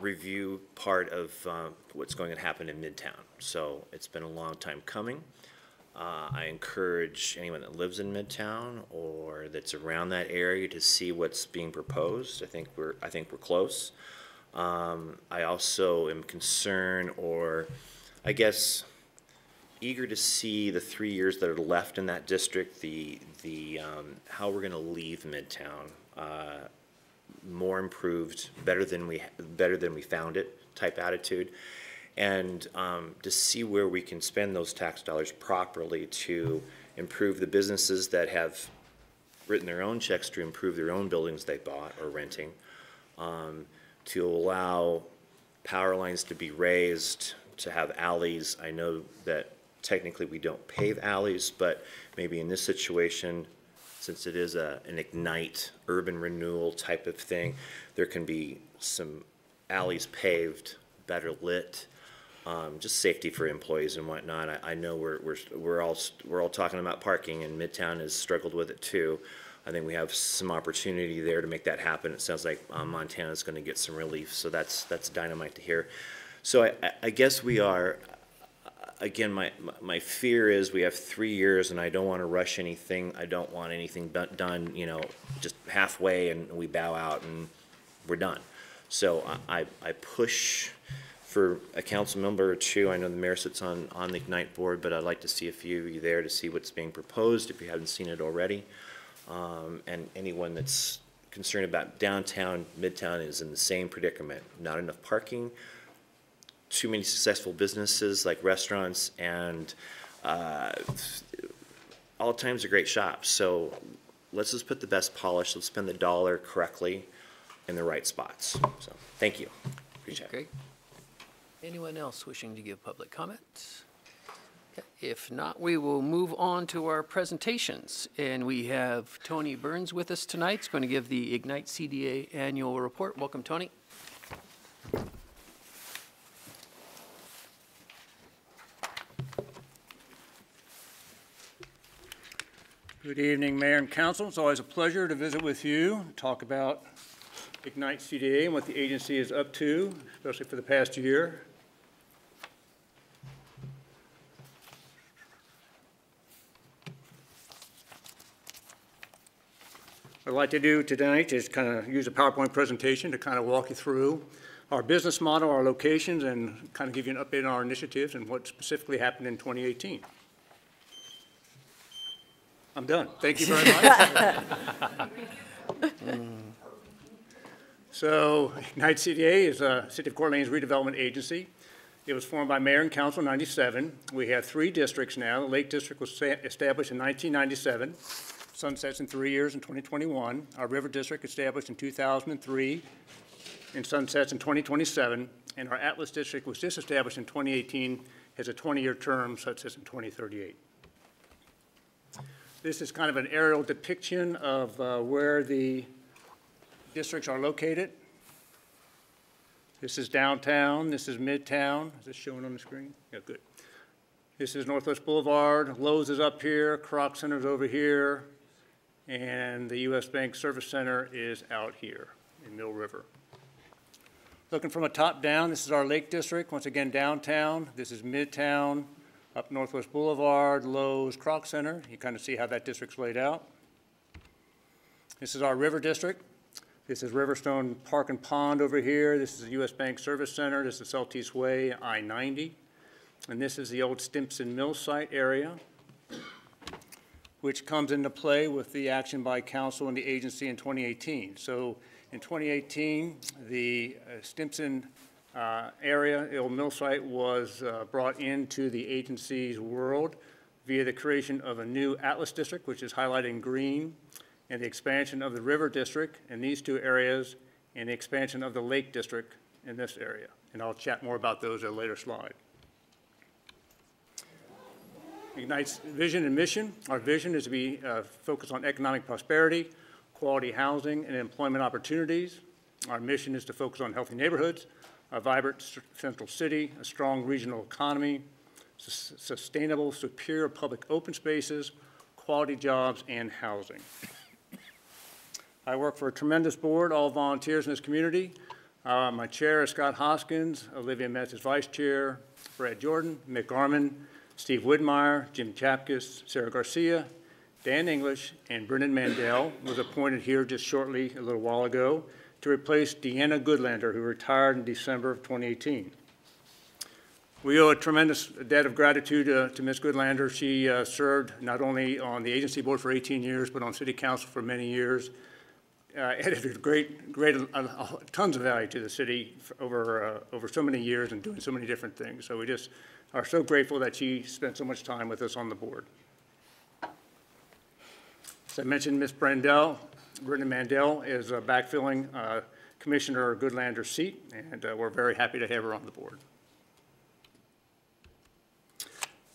review part of what's going to happen in Midtown. So it's been a long time coming. I encourage anyone that lives in Midtown or that's around that area to see what's being proposed. I think we're close. I also am concerned, or I guess eager to see the 3 years that are left in that district, the how we're going to leave Midtown more improved, better than we found it type attitude, and to see where we can spend those tax dollars properly to improve the businesses that have written their own checks to improve their own buildings they bought or renting, to allow power lines to be raised, to have alleys. I know that technically we don't pave alleys, but maybe in this situation, since it is an Ignite urban renewal type of thing, there can be some alleys paved, better lit, just safety for employees and whatnot. I know we're all talking about parking, and Midtown has struggled with it too. I think we have some opportunity there to make that happen. It sounds like Montana's going to get some relief, so that's dynamite to hear. So I guess we are. Again, my fear is we have 3 years, and I don't want to rush anything. I don't want anything done, you know, just halfway and we bow out and we're done. So I push for a council member or 2. I know the mayor sits on the Ignite board, but I'd like to see a few of you there to see what's being proposed if you haven't seen it already. And anyone that's concerned about downtown, Midtown is in the same predicament. Not enough parking, too many successful businesses like restaurants, and all times are great shops. So let's just put the best polish. Let's spend the dollar correctly in the right spots. So thank you. Appreciate it. Great. Anyone else wishing to give public comment? Okay. If not, we will move on to our presentations. And we have Tony Burns with us tonight. He's going to give the Ignite CDA annual report. Welcome, Tony. Good evening, Mayor and Council. It's always a pleasure to visit with you, talk about Ignite CDA and what the agency is up to, especially for the past year. What I'd like to do tonight is kind of use a PowerPoint presentation to kind of walk you through our business model, our locations, and kind of give you an update on our initiatives and what specifically happened in 2018. I'm done. Thank you very much. So Ignite CDA is a City of Coeur d'Alene's redevelopment agency. It was formed by mayor and council in '97. We have 3 districts now. The Lake District was established in 1997, sunsets in 3 years in 2021. Our River District established in 2003 and sunsets in 2027. And our Atlas District was just established in 2018, has a 20-year term, sunsets in 2038. This is kind of an aerial depiction of where the districts are located. This is downtown, this is midtown. Is this showing on the screen? Yeah, good. This is Northwest Boulevard, Lowe's is up here, Croc Center's over here, and the US Bank Service Center is out here in Mill River. Looking from a top down, this is our Lake District, once again downtown. This is midtown, up Northwest Boulevard, Lowe's, Croc Center. You kind of see how that district's laid out. This is our River District. This is Riverstone Park and Pond over here. This is the US Bank Service Center. This is Celtice Way, I-90. And this is the old Stimson Mill site area, which comes into play with the action by council and the agency in 2018. So in 2018, the Stimson area, the old mill site, was brought into the agency's world via the creation of a new Atlas District, which is highlighted in green, and the expansion of the River District in these 2 areas, and the expansion of the Lake District in this area. And I'll chat more about those at a later slide. Ignite's vision and mission. Our vision is to be focused on economic prosperity, quality housing, and employment opportunities. Our mission is to focus on healthy neighborhoods, a vibrant central city, a strong regional economy, sustainable, superior public open spaces, quality jobs, and housing. I work for a tremendous board, all volunteers in this community. My chair is Scott Hoskins, Olivia Metz is vice chair, Brad Jordan, Mick Garman, Steve Widmeyer, Jim Chapkus, Sarah Garcia, Dan English, and Brendan Mandel was appointed here just shortly, a little while ago, to replace Deanna Goodlander, who retired in December of 2018. We owe a tremendous debt of gratitude to Ms. Goodlander. She served not only on the agency board for 18 years, but on city council for many years. Added tons of value to the city over so many years and doing so many different things. So we just are so grateful that she spent so much time with us on the board. As I mentioned, Ms. Brendan Mandel is backfilling Commissioner Goodlander's seat, and we're very happy to have her on the board.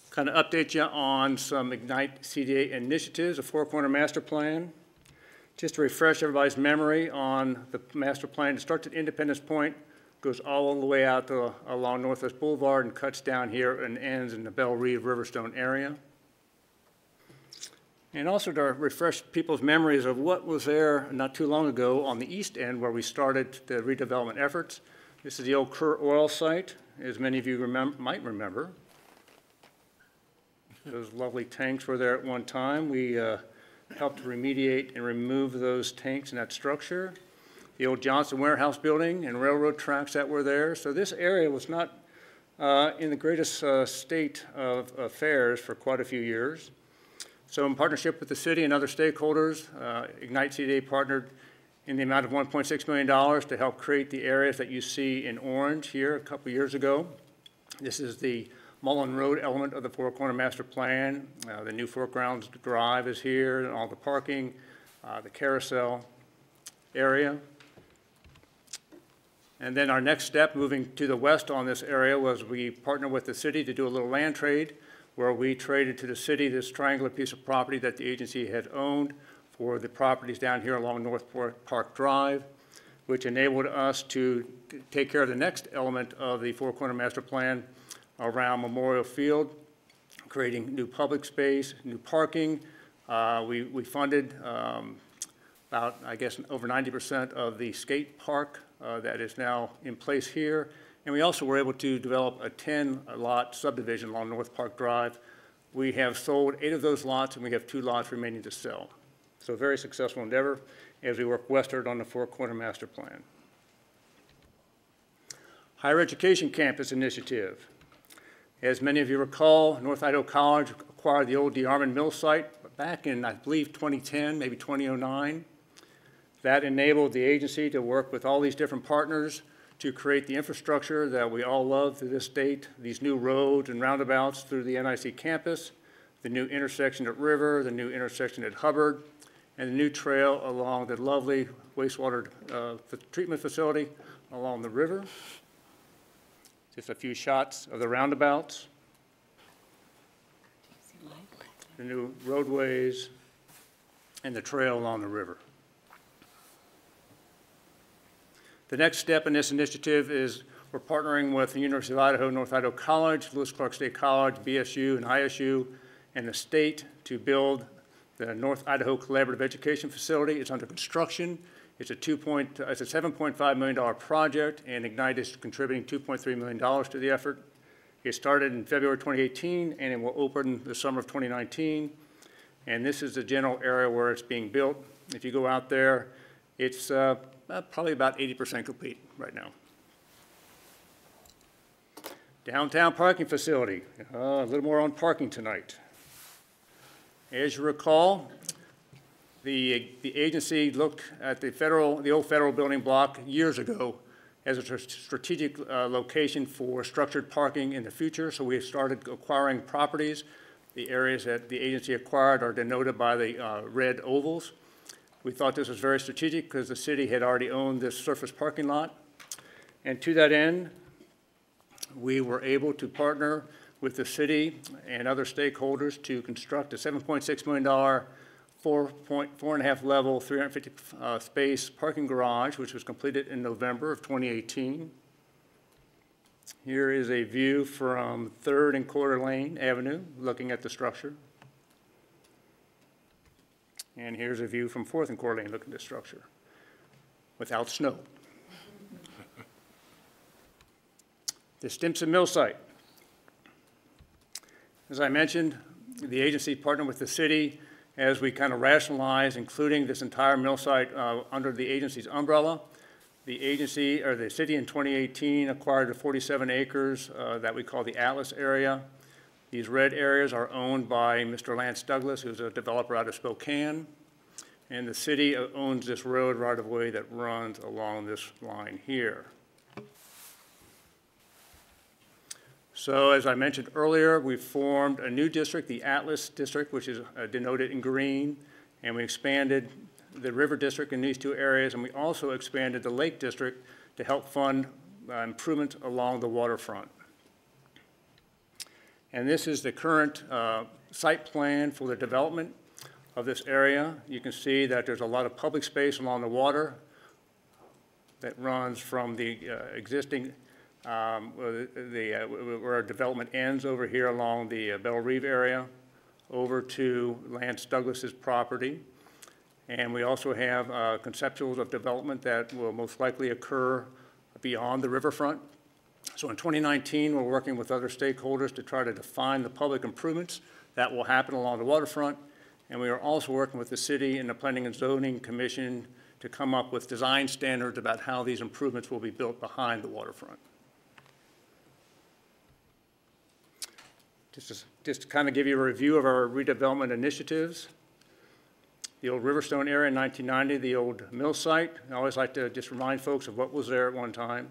Kind of update you on some Ignite CDA initiatives, a 4-corner master plan. Just to refresh everybody's memory on the master plan, it starts at Independence Point, goes all the way out to along Northwest Boulevard and cuts down here and ends in the Belle Reeve Riverstone area. And also to refresh people's memories of what was there not too long ago on the east end where we started the redevelopment efforts. This is the old Coeur oil site, as many of you might remember. Those lovely tanks were there at one time. We helped remediate and remove those tanks in that structure. The old Johnson Warehouse building and railroad tracks that were there. So this area was not in the greatest state of affairs for quite a few years. So in partnership with the city and other stakeholders, Ignite CDA partnered in the amount of $1.6 million to help create the areas that you see in orange here a couple years ago. This is the Mullen Road element of the 4-corner master plan. The new Fort Grounds Drive is here, and all the parking, the carousel area. And then our next step, moving to the west on this area, was we partnered with the city to do a little land trade, where we traded to the city this triangular piece of property that the agency had owned for the properties down here along North Park Drive, which enabled us to take care of the next element of the 4-corner master plan around Memorial Field, creating new public space, new parking. We funded about, I guess, over 90% of the skate park that is now in place here. And we also were able to develop a 10-lot subdivision along North Park Drive. We have sold 8 of those lots, and we have 2 lots remaining to sell. So a very successful endeavor as we work westward on the 4-corner master plan. Higher Education Campus Initiative. As many of you recall, North Idaho College acquired the old DeArmond Mill site back in, I believe, 2010, maybe 2009. That enabled the agency to work with all these different partners to create the infrastructure that we all love to this date, these new roads and roundabouts through the NIC campus, the new intersection at River, the new intersection at Hubbard, and the new trail along the lovely wastewater treatment facility along the river. Just a few shots of the roundabouts, the new roadways, and the trail along the river. The next step in this initiative is we're partnering with the University of Idaho, North Idaho College, Lewis Clark State College, BSU, and ISU, and the state to build the North Idaho Collaborative Education Facility. It's under construction. It's a $7.5 million project, and Ignite is contributing $2.3 million to the effort. It started in February 2018, and it will open the summer of 2019. And this is the general area where it's being built. If you go out there, it's probably about 80% complete right now. Downtown parking facility. A little more on parking tonight. As you recall, the agency looked at the old federal building block years ago as a strategic location for structured parking in the future. So we started acquiring properties. The areas that the agency acquired are denoted by the red ovals. We thought this was very strategic because the city had already owned this surface parking lot. And to that end, we were able to partner with the city and other stakeholders to construct a $7.6 million, 4.5 level, 350 space parking garage, which was completed in November of 2018. Here is a view from 3rd and Coeur Lane Avenue, looking at the structure. And here's a view from 4th and Coeur Lane, looking at the structure, without snow. The Stimson Mill site. As I mentioned, the agency partnered with the city as we kind of rationalize including this entire mill site under the agency's umbrella. The agency, or the city in 2018 acquired 47 acres that we call the Atlas area. These red areas are owned by Mr. Lance Douglas, who's a developer out of Spokane. And the city owns this road right-of-way that runs along this line here. So as I mentioned earlier, we formed a new district, the Atlas District, which is denoted in green, and we expanded the River District in these two areas, and we also expanded the Lake District to help fund improvements along the waterfront. And this is the current site plan for the development of this area. You can see that there's a lot of public space along the water that runs from the existing where our development ends over here along the Belle Reve area over to Lance Douglas's property. And we also have conceptuals of development that will most likely occur beyond the riverfront. So in 2019, we're working with other stakeholders to try to define the public improvements that will happen along the waterfront. And we are also working with the city and the Planning and Zoning Commission to come up with design standards about how these improvements will be built behind the waterfront. Just to kind of give you a review of our redevelopment initiatives. The old Riverstone area in 1990, the old mill site. I always like to just remind folks of what was there at one time.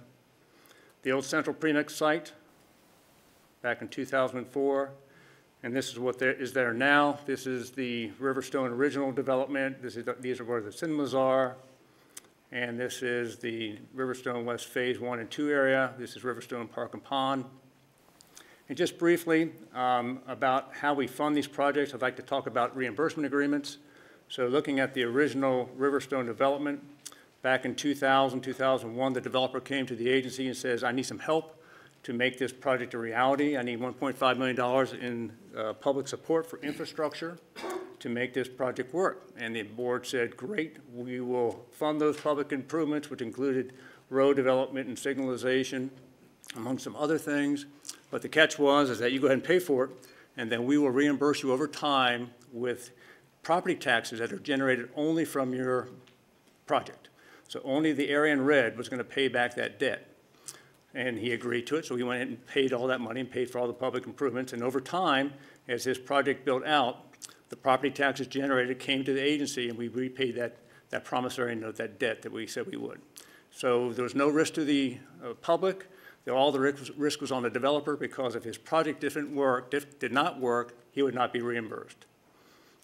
The old Central Premix site back in 2004. And this is what is there now. This is the Riverstone original development. These are where the cinemas are. And this is the Riverstone West Phase 1 and 2 area. This is Riverstone Park and Pond. And just briefly about how we fund these projects, I'd like to talk about reimbursement agreements. So looking at the original Riverstone development, back in 2000, 2001, the developer came to the agency and says, I need some help to make this project a reality. I need $1.5 million in public support for infrastructure to make this project work. And the board said, great, we will fund those public improvements, which included road development and signalization, among some other things. But the catch is that you go ahead and pay for it, and then we will reimburse you over time with property taxes that are generated only from your project. So only the area in red was going to pay back that debt. And he agreed to it, so he went and paid all that money and paid for all the public improvements. And over time, as his project built out, the property taxes generated came to the agency, and we repaid that promissory note, that debt that we said we would. So there was no risk to the public. All the risk was on the developer, because if his project did not work, he would not be reimbursed.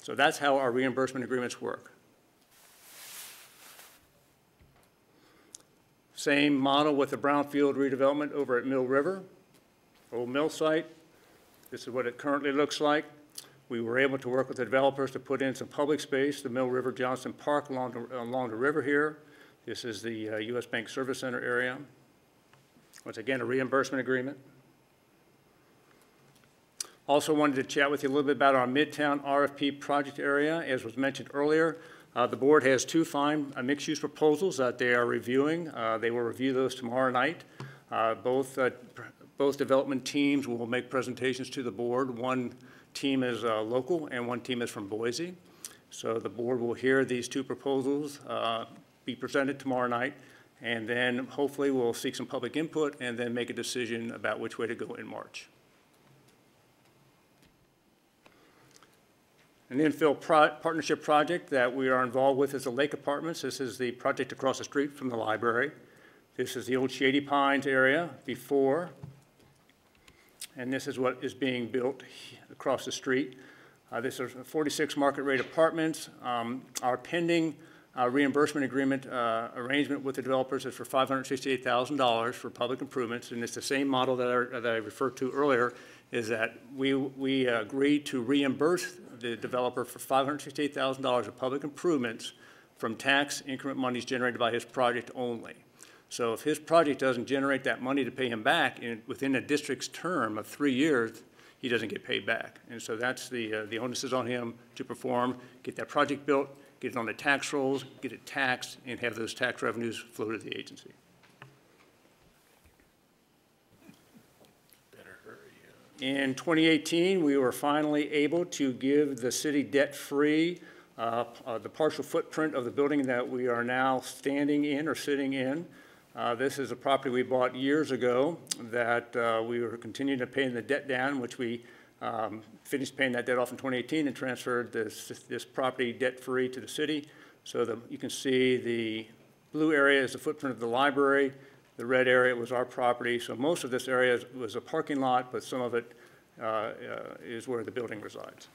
So that's how our reimbursement agreements work. Same model with the brownfield redevelopment over at Mill River, old mill site. This is what it currently looks like. We were able to work with the developers to put in some public space, the Mill River Johnson Park along the river here. This is the U.S. Bank Service Center area. Once again, a reimbursement agreement. Also wanted to chat with you a little bit about our Midtown RFP project area. As was mentioned earlier, the board has two fine mixed-use proposals that they are reviewing. They will review those tomorrow night. Both development teams will make presentations to the board. One team is local and one team is from Boise. So the board will hear these two proposals be presented tomorrow night, and then hopefully we'll seek some public input and then make a decision about which way to go in March. An infill partnership project that we are involved with is the Lake Apartments. This is the project across the street from the library. This is the old Shady Pines area before, and this is what is being built across the street. This is 46 market rate apartments. Our pending reimbursement agreement arrangement with the developers is for $568,000 for public improvements, and it's the same model that I referred to earlier, is that we agreed to reimburse the developer for $568,000 of public improvements from tax increment monies generated by his project only. So if his project doesn't generate that money to pay him back within the district's term of 3 years, he doesn't get paid back. And so that's the onus is on him to perform, get that project built, get it on the tax rolls, get it taxed, and have those tax revenues flow to the agency. In 2018, we were finally able to give the city debt-free the partial footprint of the building that we are now standing in or sitting in. This is a property we bought years ago that we were continuing to pay the debt down, which we finished paying that debt off in 2018 and transferred this property debt-free to the city. So you can see the blue area is the footprint of the library. The red area was our property. So most of this area was a parking lot, but some of it is where the building resides.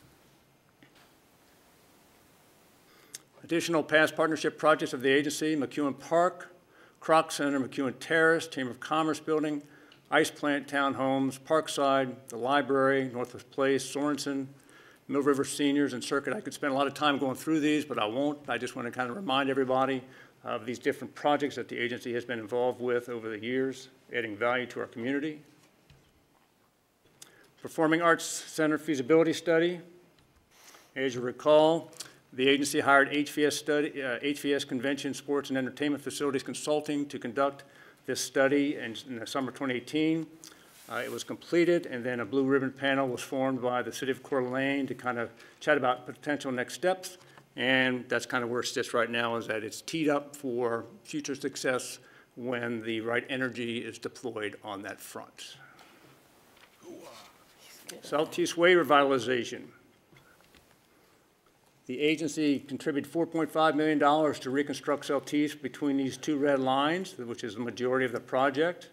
Additional past partnership projects of the agency: McEwen Park, Kroc Center, McEwen Terrace, Chamber of Commerce Building, Ice Plant Townhomes, Parkside, the library, Northwest Place, Sorensen, Mill River Seniors, and Circuit. I could spend a lot of time going through these, but I won't. I just want to kind of remind everybody of these different projects that the agency has been involved with over the years, adding value to our community. Performing Arts Center feasibility study. As you recall, the agency hired HVS Convention, Sports, and Entertainment Facilities Consulting to conduct this study in the summer of 2018. It was completed, and then a blue ribbon panel was formed by the City of Coeur d'Alene to kind of chat about potential next steps. And that's kind of where it sits right now, is that it's teed up for future success when the right energy is deployed on that front. Southeast Way revitalization. The agency contributed $4.5 million to reconstruct Southeast between these two red lines, which is the majority of the project.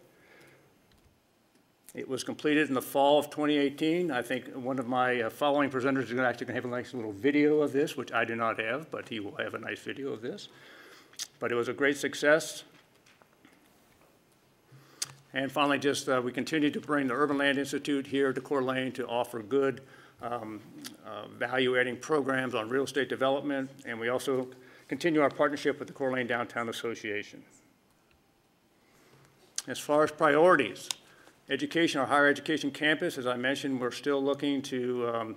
It was completed in the fall of 2018. I think one of my following presenters is actually going to have a nice little video of this, which I do not have, but he will have a nice video of this. But it was a great success. And finally, just we continue to bring the Urban Land Institute here to Coeur d'Alene to offer good value-adding programs on real estate development, and we also continue our partnership with the Coeur d'Alene Downtown Association. As far as priorities, education, our higher education campus, as I mentioned, we're still looking to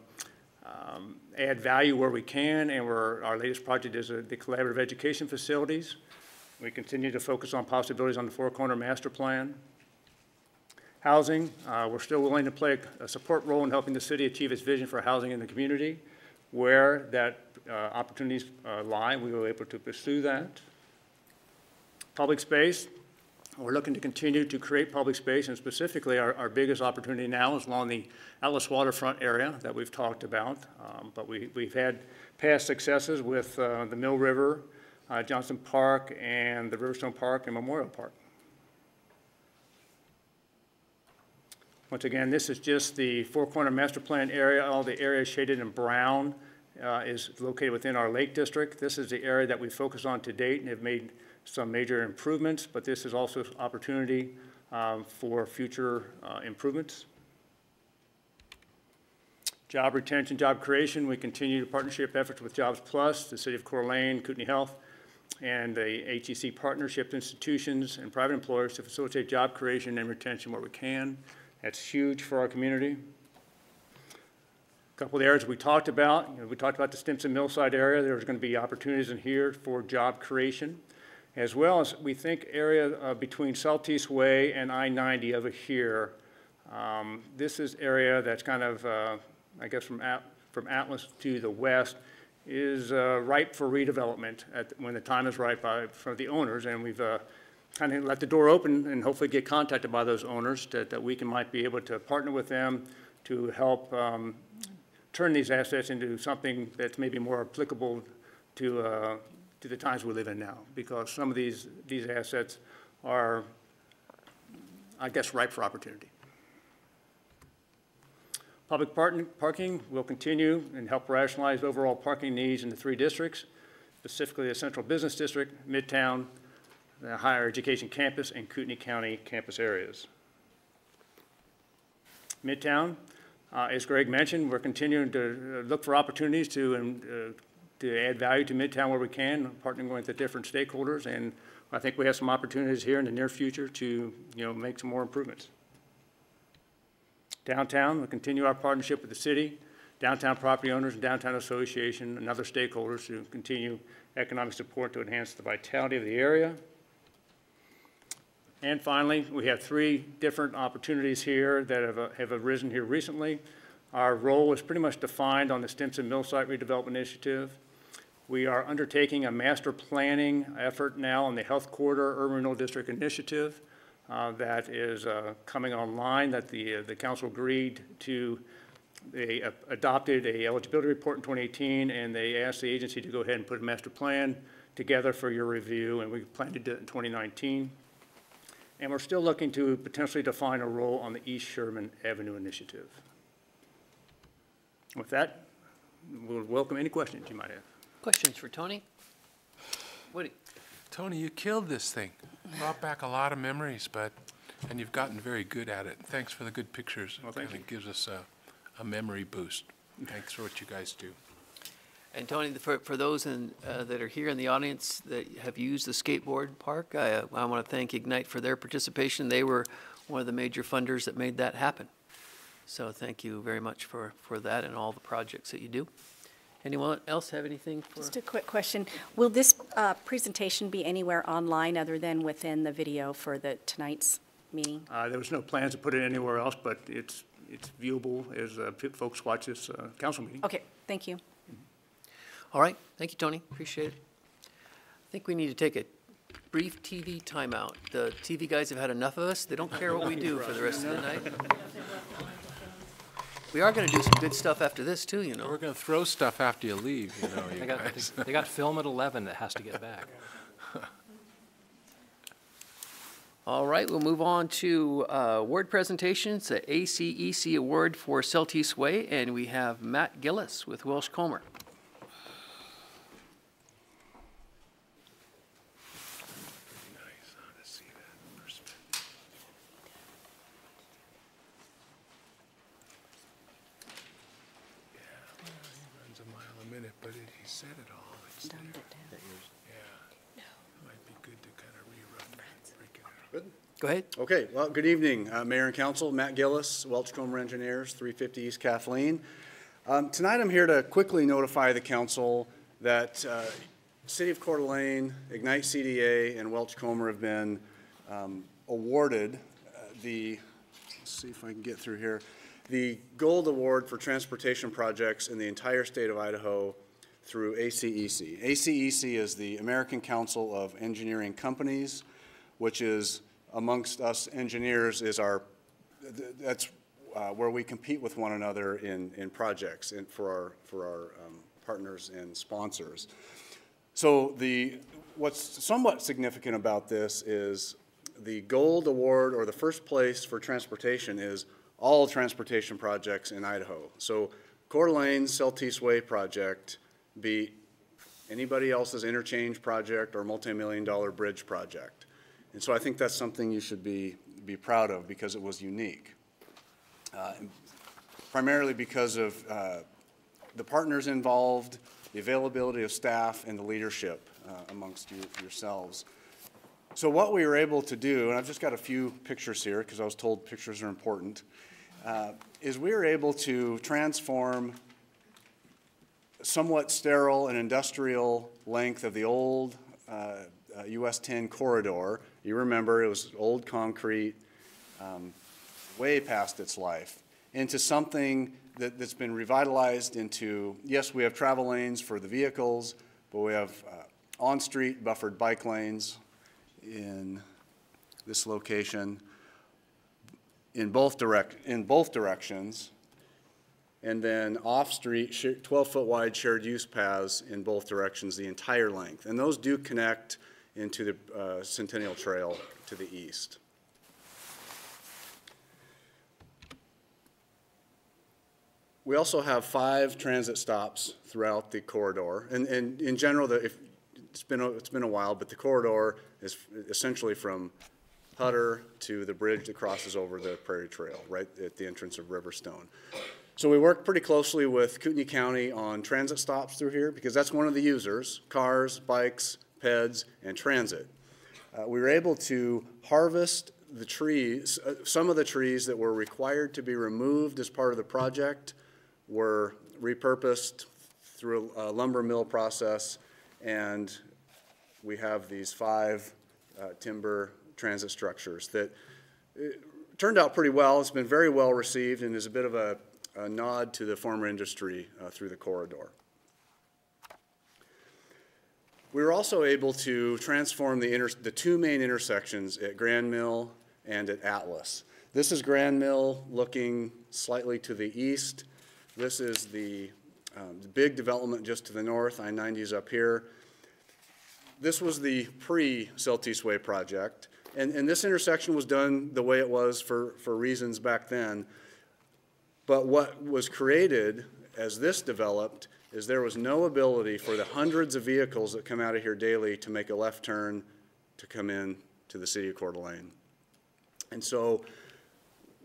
add value where we can, and our latest project is the collaborative education facilities. We continue to focus on possibilities on the Four Corner Master Plan. Housing, we're still willing to play a support role in helping the city achieve its vision for housing in the community. Where that opportunities lie, we were able to pursue that. Public space, We're looking to continue to create public space, and specifically our biggest opportunity now is along the Atlas waterfront area that we've talked about. But we've had past successes with the Mill River, Johnson Park, and the Riverstone Park and Memorial Park. Once again, this is just the Four Corner Master Plan area. All the area shaded in brown is located within our Lake District. This is the area that we focused on to date and have made some major improvements, but this is also an opportunity for future improvements. Job retention, job creation, we continue partnership efforts with Jobs Plus, the City of Coeur d'Alene, Kootenai Health, and the HEC partnership institutions and private employers to facilitate job creation and retention where we can. That's huge for our community. A couple of the areas we talked about, we talked about the Stimson Millside area. There's going to be opportunities in here for job creation, as well as we think area between Saltese Way and I-90 over here. This is area that's kind of, I guess from Atlas to the west is ripe for redevelopment when the time is right for the owners, and we've kind of let the door open and hopefully get contacted by those owners that we might be able to partner with them to help turn these assets into something that's maybe more applicable to the times we live in now, because some of these assets are, I guess, ripe for opportunity. Public parking will continue and help rationalize overall parking needs in the 3 districts, specifically the Central Business District, Midtown, the Higher Education Campus, and Kootenai County campus areas. Midtown, as Greg mentioned, we're continuing to look for opportunities to add value to Midtown where we can, partnering with the different stakeholders, and I think we have some opportunities here in the near future to make some more improvements. Downtown, we'll continue our partnership with the city, downtown property owners, and downtown association, and other stakeholders to continue economic support to enhance the vitality of the area. And finally, we have 3 different opportunities here that have arisen here recently. Our role is pretty much defined on the Stimson Mill Site Redevelopment Initiative. We are undertaking a master planning effort now on the Health Corridor Urban Renewal District Initiative that is coming online, that the council agreed to. They adopted a eligibility report in 2018, and they asked the agency to go ahead and put a master plan together for your review, and we plan to do it in 2019. And we're still looking to potentially define a role on the East Sherman Avenue Initiative. With that, we'll welcome any questions you might have. Questions for Tony? Woody? Tony, you killed this thing. Brought back a lot of memories, and you've gotten very good at it. Thanks for the good pictures. Well, thank you. It gives us a memory boost. Thanks for what you guys do. And Tony, for those that are here in the audience that have used the skateboard park, I want to thank Ignite for their participation. They were one of the major funders that made that happen. So thank you very much for that and all the projects that you do. Anyone else have anything for? Just a quick question. Will this presentation be anywhere online other than within the video for tonight's meeting? There was no plans to put it anywhere else, but it's viewable as folks watch this council meeting. Okay, thank you. All right, thank you, Tony, appreciate it. I think we need to take a brief TV timeout. The TV guys have had enough of us. They don't care what we do for the rest of the night. We are going to do some good stuff after this, too, you know. We're going to throw stuff after you leave, you know. You guys. They got film at 11 that has to get back. All right, we'll move on to award presentations, the ACEC Award for Saltese Way, and we have Matt Gillis with Welsh Comer. But he said it all. It's there. Yeah. Might be good to kind of rerun that. Break it out. Good. Go ahead. Okay. Well, good evening, Mayor and Council. Matt Gillis, Welch Comer Engineers, 350 East Kathleen. Tonight I'm here to quickly notify the Council that City of Coeur d'Alene, Ignite CDA, and Welch Comer have been awarded let's see if I can get through here, the Gold Award for Transportation Projects in the entire state of Idaho through ACEC. ACEC is the American Council of Engineering Companies, which is amongst us engineers is that's where we compete with one another in projects and for our partners and sponsors. So what's somewhat significant about this is the gold award, or the first place for transportation, is all transportation projects in Idaho. So Coeur d'Alene's Celtice Way project beat anybody else's interchange project or multi-million-dollar bridge project. And so I think that's something you should be proud of, because it was unique. Primarily because of the partners involved, the availability of staff, and the leadership amongst yourselves. So what we were able to do, and I've just got a few pictures here because I was told pictures are important, is we were able to transform somewhat sterile and industrial length of the old US 10 corridor. You remember it was old concrete, way past its life, into something that's been revitalized into, yes, we have travel lanes for the vehicles, but we have on-street buffered bike lanes in this location in both directions, and then off-street 12-foot wide shared use paths in both directions the entire length. And those do connect into the Centennial Trail to the east. We also have 5 transit stops throughout the corridor, and in general, it's been a while, but the corridor is essentially from Hutter to the bridge that crosses over the Prairie Trail, right at the entrance of Riverstone. So we work pretty closely with Kootenai County on transit stops through here, because that's one of the users: cars, bikes, peds, and transit. We were able to harvest the trees, some of the trees that were required to be removed as part of the project were repurposed through a lumber mill process, and we have these 5 timber transit structures that turned out pretty well. It's been very well received and is a bit of a nod to the former industry through the corridor. We were also able to transform the 2 main intersections at Grand Mill and at Atlas. This is Grand Mill looking slightly to the east. This is the big development just to the north. I-90 is up here. This was the pre-Celtice Way project, and this intersection was done the way it was for reasons back then. But what was created as this developed is there was no ability for the hundreds of vehicles that come out of here daily to make a left turn to come in to the city of Coeur d'Alene. And so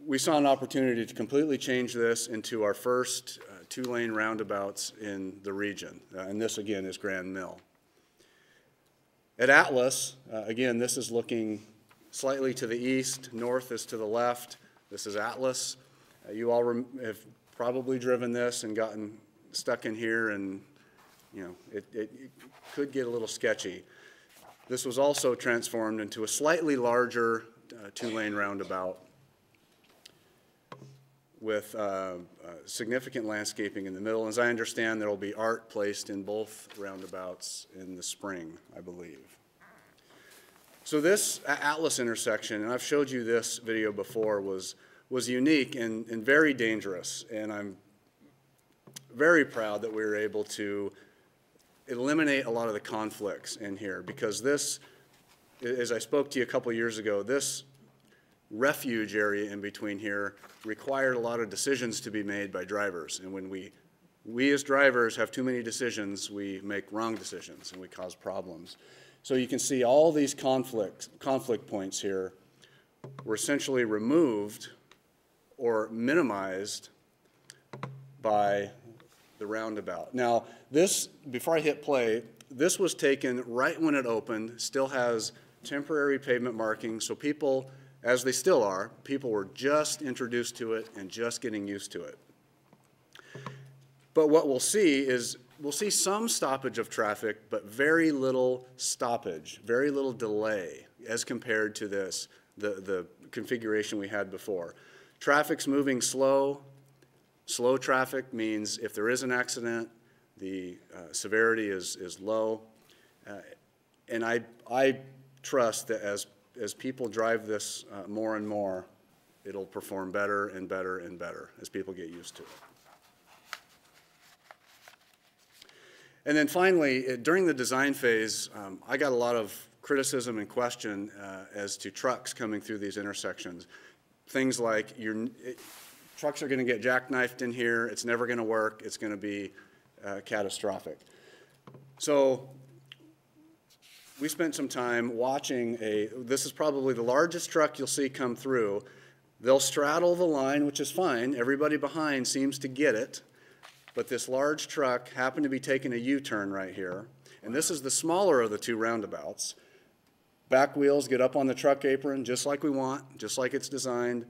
we saw an opportunity to completely change this into our first 2-lane roundabouts in the region. And this, again, is Grand Mill. At Atlas, again, this is looking slightly to the east. North is to the left. This is Atlas. You all have probably driven this and gotten stuck in here, and you know it could get a little sketchy. This was also transformed into a slightly larger 2-lane roundabout with significant landscaping in the middle. As I understand, there will be art placed in both roundabouts in the spring, I believe. So this Atlas intersection, and I've showed you this video before, was unique and very dangerous, and I'm very proud that we were able to eliminate a lot of the conflicts in here, because this, as I spoke to you a couple years ago, this refuge area in between here required a lot of decisions to be made by drivers, and when we as drivers have too many decisions, we make wrong decisions and we cause problems. So you can see all these conflict points here were essentially removed or minimized by the roundabout. Now this, before I hit play, this was taken right when it opened, still has temporary pavement markings, so people, as they still are, people were just introduced to it and just getting used to it. But what we'll see is, we'll see some stoppage of traffic, but very little stoppage, very little delay as compared to this, the configuration we had before. Traffic's moving slow. Slow traffic means if there is an accident, the severity is low. And I trust that as as people drive this more and more, it'll perform better and better and better as people get used to it. And then finally, during the design phase, I got a lot of criticism and question as to trucks coming through these intersections. Things like trucks are going to get jackknifed in here, it's never going to work, it's going to be catastrophic. So we spent some time watching this is probably the largest truck you'll see come through. They'll straddle the line, which is fine. Everybody behind seems to get it. But this large truck happened to be taking a U-turn right here. And this is the smaller of the two roundabouts. Back wheels get up on the truck apron just like we want, just like it's designed.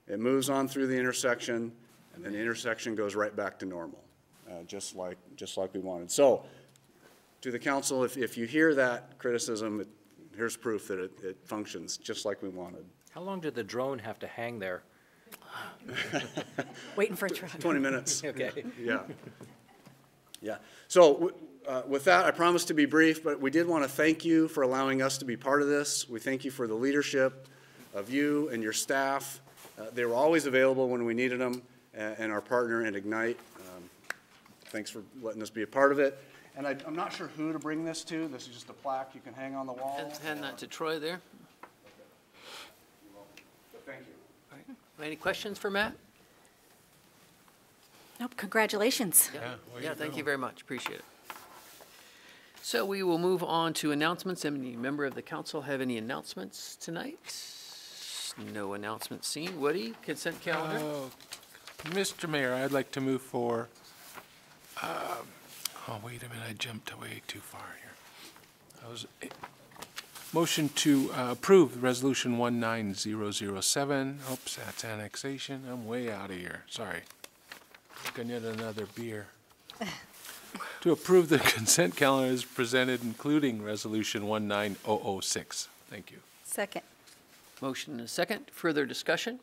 It moves on through the intersection, and then the intersection goes right back to normal, just like we wanted. So, to the council, if you hear that criticism, here's proof that it functions just like we wanted. How long did the drone have to hang there? Waiting for a truck. 20 minutes. Okay. Yeah. Yeah. So with that, I promise to be brief, but we did want to thank you for allowing us to be part of this. We thank you for the leadership of you and your staff. They were always available when we needed them, and our partner in Ignite. Thanks for letting us be a part of it. And I'm not sure who to bring this to. This is just a plaque you can hang on the wall. Hand that to Troy there. Thank you. All right. Any questions for Matt? Nope, congratulations. Yeah, thank you very much. Appreciate it. So we will move on to announcements. Any member of the council have any announcements tonight? No announcements seen. Woody, consent calendar? Mr. Mayor, I'd like to move for, oh, wait a minute, I jumped way too far here. Motion to approve Resolution 19007. Oops, that's annexation. I'm way out of here. Sorry. I think I need another beer. To approve the consent calendar as presented, including Resolution 19006. Thank you. Second. Motion and a second. Further discussion?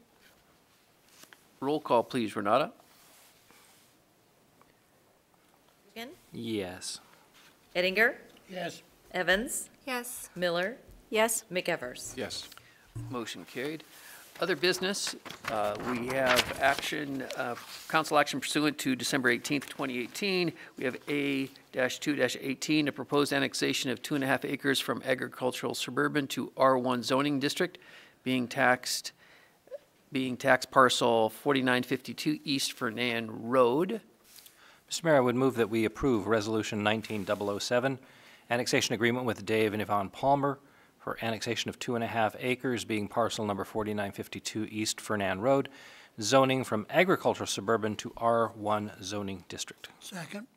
Roll call, please, Renata. Dugan, Yes. Ettinger, Yes. Evans, Yes. Miller, Yes. McEvers. Yes. Motion carried. Other business, we have action, council action pursuant to December 18th, 2018. We have A-2-18, a proposed annexation of 2.5 acres from agricultural suburban to R1 zoning district, being tax parcel 4952 East Fernan Road. Mr. Mayor, I would move that we approve Resolution 19007, annexation agreement with Dave and Yvonne Palmer for annexation of 2.5 acres, being parcel number 4952 East Fernan Road, zoning from agricultural suburban to R1 zoning district. Second.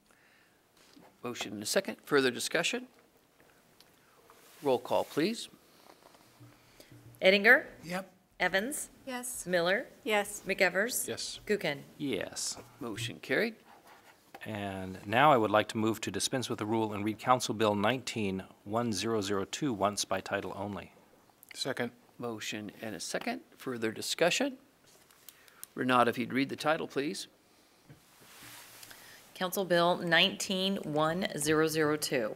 Motion and a second. Further discussion? Roll call, please. Ettinger, Yep. Evans, Yes. Miller, Yes. McEvers. Yes. Gookin. Yes. Motion carried. And now I would like to move to dispense with the rule and read Council Bill 19-1002 once by title only. Second. Motion and a second. Further discussion? Renata, if you'd read the title, please. Council Bill 19-1002,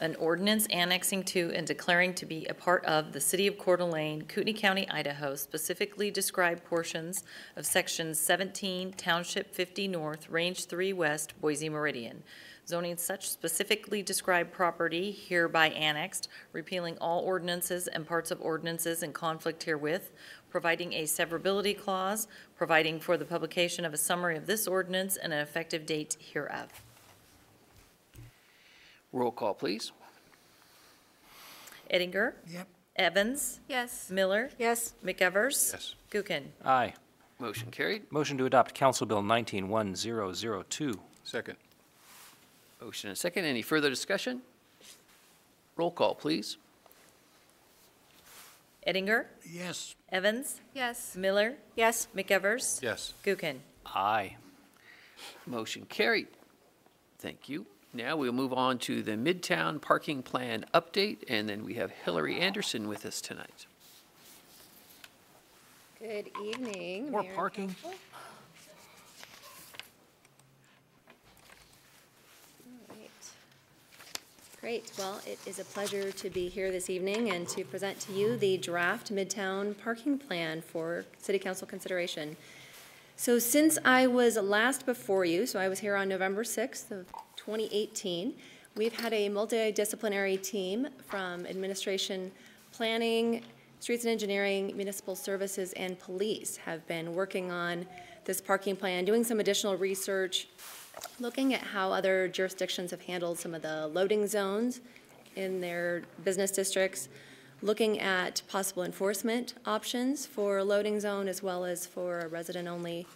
an ordinance annexing to and declaring to be a part of the City of Coeur d'Alene, Kootenai County, Idaho, specifically described portions of Section 17, Township 50 North, Range 3 West, Boise Meridian, zoning such specifically described property hereby annexed, repealing all ordinances and parts of ordinances in conflict herewith, providing a severability clause, providing for the publication of a summary of this ordinance and an effective date hereof. Roll call, please. Ettinger, Yep. Evans, Yes. Miller, Yes. McEvers. Yes. Gookin. Aye. Motion carried. Motion to adopt Council Bill 19-1002. Second. Motion and a second. Any further discussion? Roll call, please. Ettinger, Yes. Evans, Yes. Miller, Yes. McEvers. Yes. Gookin. Aye. Motion carried. Thank you. Now we'll move on to the Midtown Parking Plan update, and then we have Hillary Anderson with us tonight. Good evening. More Mayor and parking. Council. All right. Great. Well, it is a pleasure to be here this evening and to present to you the draft Midtown parking plan for City Council consideration. So since I was last before you, so I was here on November 6th of 2018, we've had a multidisciplinary team from administration, planning, streets and engineering, municipal services, and police have been working on this parking plan, doing some additional research, looking at how other jurisdictions have handled some of the loading zones in their business districts, looking at possible enforcement options for a loading zone as well as for a resident-only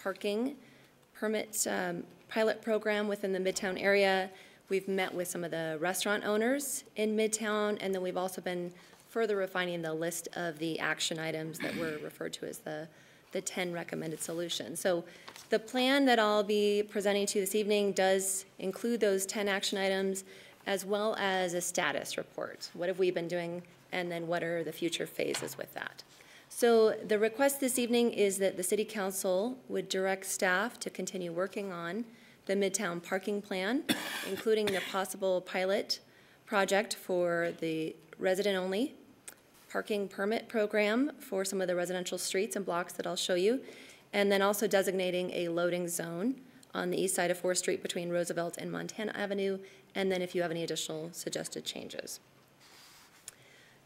parking permit pilot program within the Midtown area. We've met with some of the restaurant owners in Midtown, and then we've also been further refining the list of the action items that were referred to as the 10 recommended solutions. So the plan that I'll be presenting to you this evening does include those 10 action items as well as a status report. What have we been doing, and then what are the future phases with that? So the request this evening is that the City Council would direct staff to continue working on the Midtown parking plan, including the possible pilot project for the resident-only parking permit program for some of the residential streets and blocks that I'll show you, and then also designating a loading zone on the east side of 4th Street between Roosevelt and Montana Avenue, and then if you have any additional suggested changes.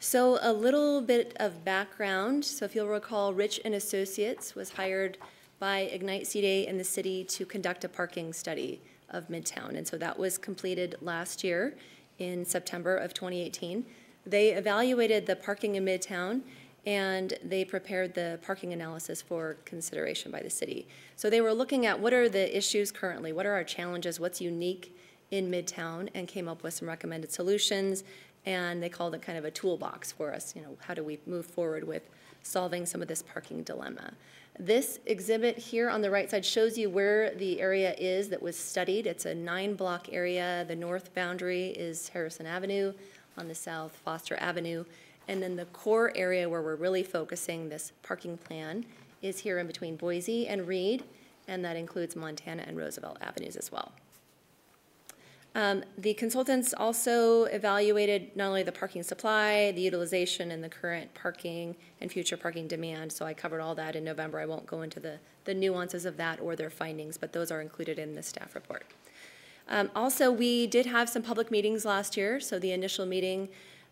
So a little bit of background. So if you'll recall, Rich and Associates was hired by Ignite CDA in the city to conduct a parking study of Midtown, and so that was completed last year in September of 2018. They evaluated the parking in Midtown, and they prepared the parking analysis for consideration by the city. So they were looking at what are the issues currently, what are our challenges, what's unique in Midtown, and came up with some recommended solutions, and they called it kind of a toolbox for us. You know, how do we move forward with solving some of this parking dilemma? This exhibit here on the right side shows you where the area is that was studied. It's a 9-block area. The north boundary is Harrison Avenue, on the south, Foster Avenue, and then the core area where we're really focusing this parking plan is here in between Boise and Reed, and that includes Montana and Roosevelt Avenues as well. The consultants also evaluated not only the parking supply, the utilization, and the current parking and future parking demand, so I covered all that in November. I won't go into the nuances of that or their findings, but those are included in the staff report. Also, we did have some public meetings last year. So the initial meeting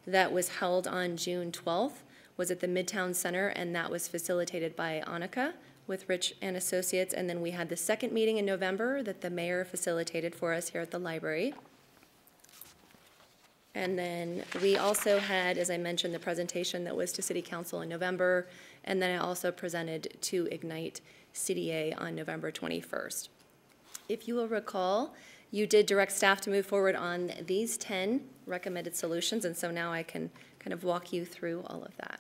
that was held on June 12th was at the Midtown Center, and that was facilitated by Annika with Rich and Associates. And then we had the second meeting in November that the mayor facilitated for us here at the library. And then we also had, as I mentioned, the presentation that was to City Council in November, and then I also presented to Ignite CDA on November 21st. If you will recall, you did direct staff to move forward on these 10 recommended solutions, and so now I can kind of walk you through all of that.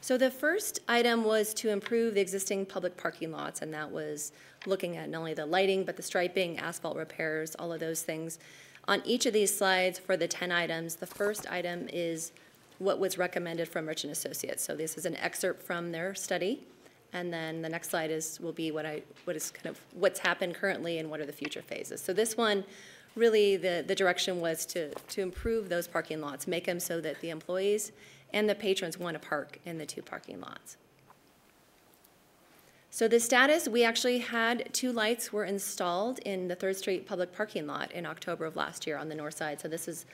So the first item was to improve the existing public parking lots, and that was looking at not only the lighting, but the striping, asphalt repairs, all of those things. On each of these slides for the 10 items, the first item is what was recommended from Rich and Associates. So this is an excerpt from their study. And then the next slide will be what is kind of what's happened currently and what are the future phases. So this one, really the direction was to improve those parking lots, make them so that the employees and the patrons want to park in the 2 parking lots. So the status, we actually had 2 lights were installed in the 3rd Street public parking lot in October of last year on the north side. So this is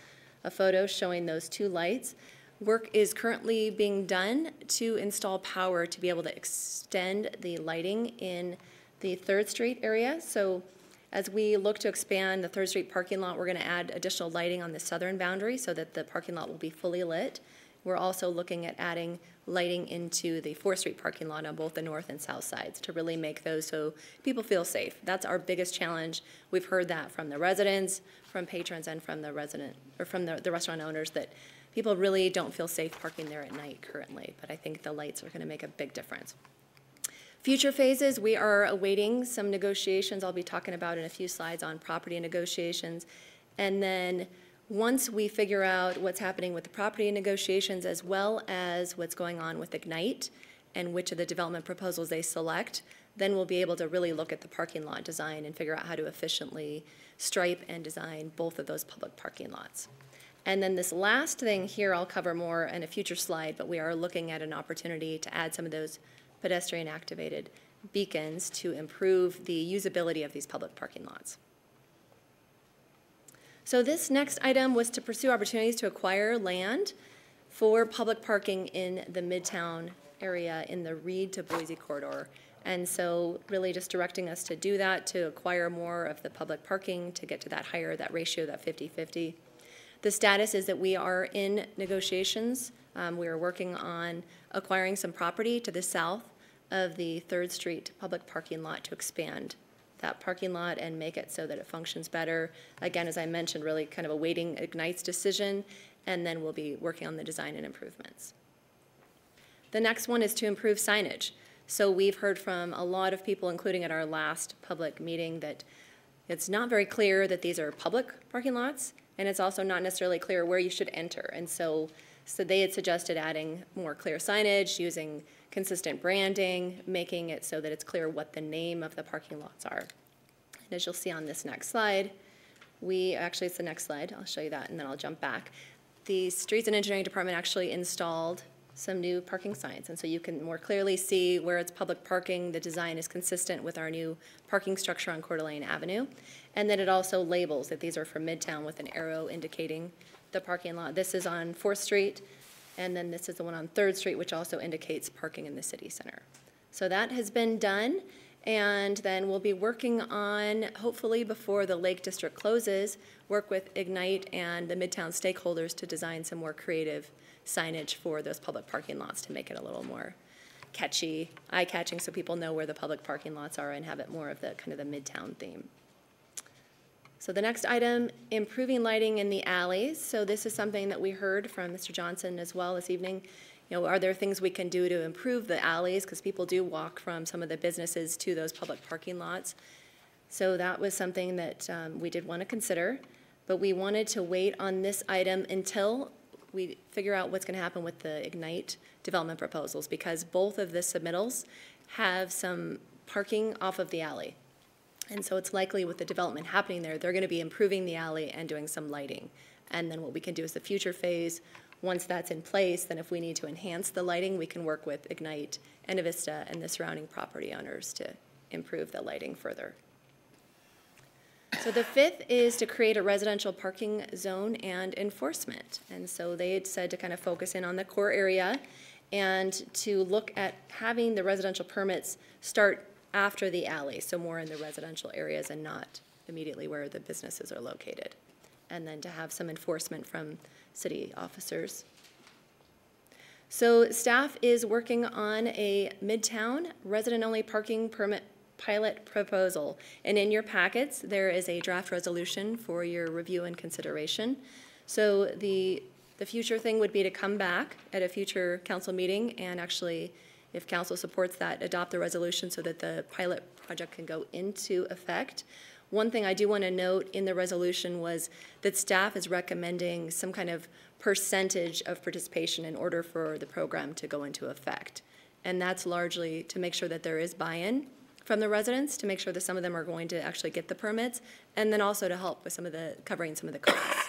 a photo showing those 2 lights. Work is currently being done to install power to be able to extend the lighting in the 3rd Street area. So as we look to expand the 3rd Street parking lot, we're going to add additional lighting on the southern boundary so that the parking lot will be fully lit. We're also looking at adding lighting into the 4th Street parking lot on both the north and south sides to really make those so people feel safe. That's our biggest challenge. We've heard that from the residents, from patrons, and from the restaurant owners that people really don't feel safe parking there at night currently, but I think the lights are going to make a big difference. Future phases, we are awaiting some negotiations I'll be talking about in a few slides on property negotiations. And then once we figure out what's happening with the property negotiations as well as what's going on with Ignite and which of the development proposals they select, then we'll be able to really look at the parking lot design and figure out how to efficiently stripe and design both of those public parking lots. And then this last thing here I'll cover more in a future slide, but we are looking at an opportunity to add some of those pedestrian activated beacons to improve the usability of these public parking lots. So this next item was to pursue opportunities to acquire land for public parking in the Midtown area in the Reed to Boise corridor. And so really just directing us to do that, to acquire more of the public parking, to get to that higher, that ratio, that 50-50. The status is that we are in negotiations. We are working on acquiring some property to the south of the 3rd Street public parking lot to expand that parking lot and make it so that it functions better. Again, as I mentioned, really kind of awaiting Ignite's decision, and then we'll be working on the design and improvements. The next one is to improve signage. So we've heard from a lot of people, including at our last public meeting, that it's not very clear that these are public parking lots, and it's also not necessarily clear where you should enter. And so they had suggested adding more clear signage, using consistent branding, making it so that it's clear what the name of the parking lots are. And as you'll see on this next slide, actually it's the next slide, I'll show you that and then I'll jump back. The Streets and Engineering Department actually installed some new parking signs, and so you can more clearly see where it's public parking. The design is consistent with our new parking structure on Coeur d'Alene Avenue, and then it also labels that these are from Midtown with an arrow indicating the parking lot. This is on 4th Street, and then this is the one on 3rd Street, which also indicates parking in the city center. So that has been done, and then we'll be working on, hopefully before the Lake District closes, work with Ignite and the Midtown stakeholders to design some more creative signage for those public parking lots to make it a little more catchy, eye-catching, so people know where the public parking lots are and have it more of the kind of the Midtown theme. So the next item, improving lighting in the alleys. So this is something that we heard from Mr. Johnson as well this evening. You know, are there things we can do to improve the alleys? Because people do walk from some of the businesses to those public parking lots. So that was something that we did want to consider, but we wanted to wait on this item until we figure out what's going to happen with the Ignite development proposals, because both of the submittals have some parking off of the alley. And so it's likely with the development happening there, they're going to be improving the alley and doing some lighting. And then what we can do is the future phase, once that's in place, then if we need to enhance the lighting, we can work with Ignite and Avista and the surrounding property owners to improve the lighting further. So the 5th is to create a residential parking zone and enforcement. And so they had said to kind of focus in on the core area and to look at having the residential permits start after the alley, so more in the residential areas and not immediately where the businesses are located. And then to have some enforcement from city officers. So staff is working on a Midtown resident-only parking permit pilot proposal. And in your packets, there is a draft resolution for your review and consideration. So the future thing would be to come back at a future council meeting and actually, if council supports that, adopt the resolution so that the pilot project can go into effect. One thing I do want to note in the resolution was that staff is recommending some kind of percentage of participation in order for the program to go into effect. And that's largely to make sure that there is buy-in from the residents, to make sure that some of them are going to actually get the permits, and then also to help with some of the, covering some of the costs.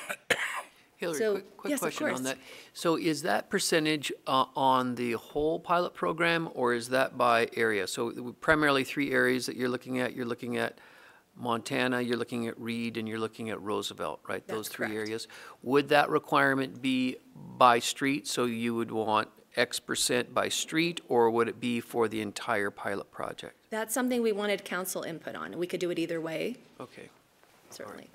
Hillary, So, quick yes, of question on course. that. So is that percentage on the whole pilot program, or is that by area? So primarily 3 areas that you're looking at. You're looking at Montana, you're looking at Reed, and you're looking at Roosevelt, right? That's Those 3 correct. areas. Would that requirement be by street, so you would want X% by street, or would it be for the entire pilot project? That's something we wanted council input on. We could do it either way, Okay. certainly.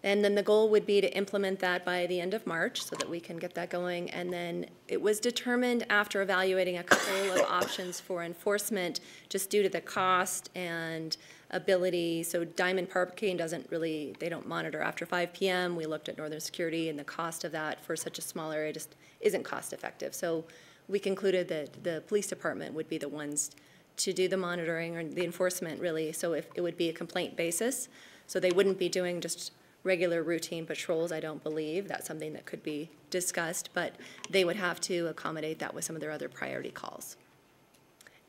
And then the goal would be to implement that by the end of March so that we can get that going. And then it was determined after evaluating a couple of options for enforcement, just due to the cost and ability. So Diamond Parking doesn't really, they don't monitor after 5 p.m. We looked at Northern Security, and the cost of that for such a small area just isn't cost effective. So we concluded that the police department would be the ones to do the monitoring or the enforcement, really. So if it would be a complaint basis, so they wouldn't be doing just regular routine patrols, I don't believe. That's something that could be discussed, but they would have to accommodate that with some of their other priority calls.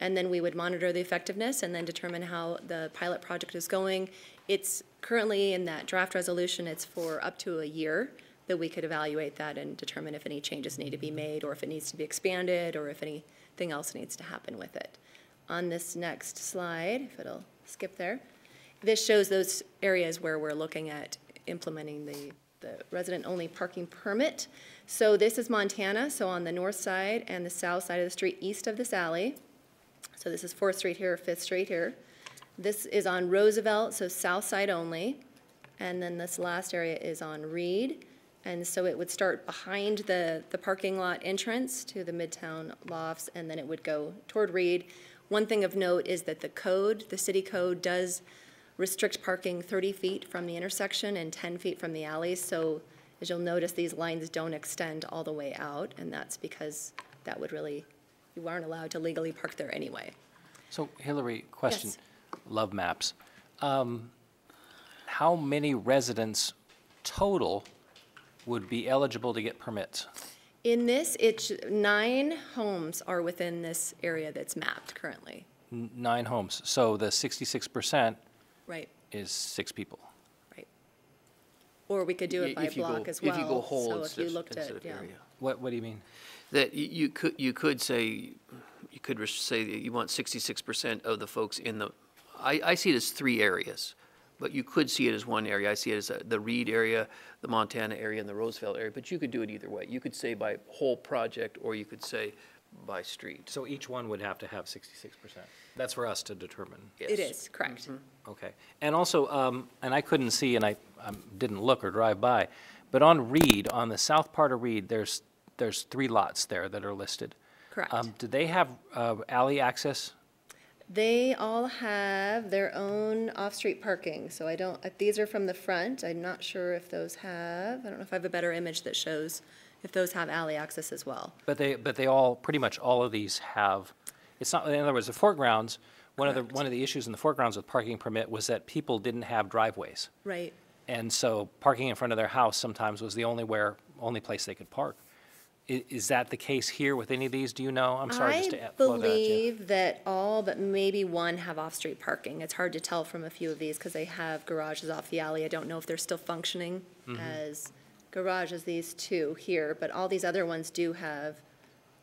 and then we would monitor the effectiveness and then determine how the pilot project is going. It's currently in that draft resolution, it's for up to a year that we could evaluate that and determine if any changes need to be made, or if it needs to be expanded, or if anything else needs to happen with it. On this next slide, if it'll skip there, this shows those areas where we're looking at implementing the resident-only parking permit. So this is Montana, so on the north side and the south side of the street east of this alley. So this is 4th Street here, 5th Street here. This is on Roosevelt, so south side only. And then this last area is on Reed. And so it would start behind the parking lot entrance to the Midtown Lofts, and then it would go toward Reed. One thing of note is that the city code does restrict parking 30 feet from the intersection and 10 feet from the alleys. So as you'll notice, these lines don't extend all the way out, and that's because that would really, you aren't allowed to legally park there anyway. So Hillary, question, Yes. love maps. How many residents total would be eligible to get permits? In this, it's 9 homes are within this area that's mapped currently. 9 homes. So the 66% Right, is 6 people. right. Or we could do it by If you block go- as well. if you go whole So if you instead- looked instead at, of yeah. area. What do you mean? That you could say, say that you want 66% of the folks in the, I see it as 3 areas, but you could see it as 1 area. I see it as the Reed area, the Montana area, and the Roosevelt area, but you could do it either way. You could say by whole project, or you could say by street. So each one would have to have 66%. That's for us to determine. It is, correct. Okay. And also, and I couldn't see, and I didn't look or drive by, but on Reed, on the south part of Reed, there's 3 lots there that are listed. Correct. Do they have alley access? They all have their own off-street parking, so I don't, these are from the front. I'm not sure if those have, I don't know if I have a better image that shows if those have alley access as well. But they all, pretty much all of these have, it's not, in other words, the foregrounds, one of the issues in the foregrounds with parking permit was that people didn't have driveways. Right. And so parking in front of their house sometimes was the only place they could park. Is that the case here with any of these? Do you know? I'm sorry, just to throw that at you. I believe that all but maybe 1 have off-street parking. It's hard to tell from a few of these because they have garages off the alley. I don't know if they're still functioning as garages, these 2 here, but all these other ones do have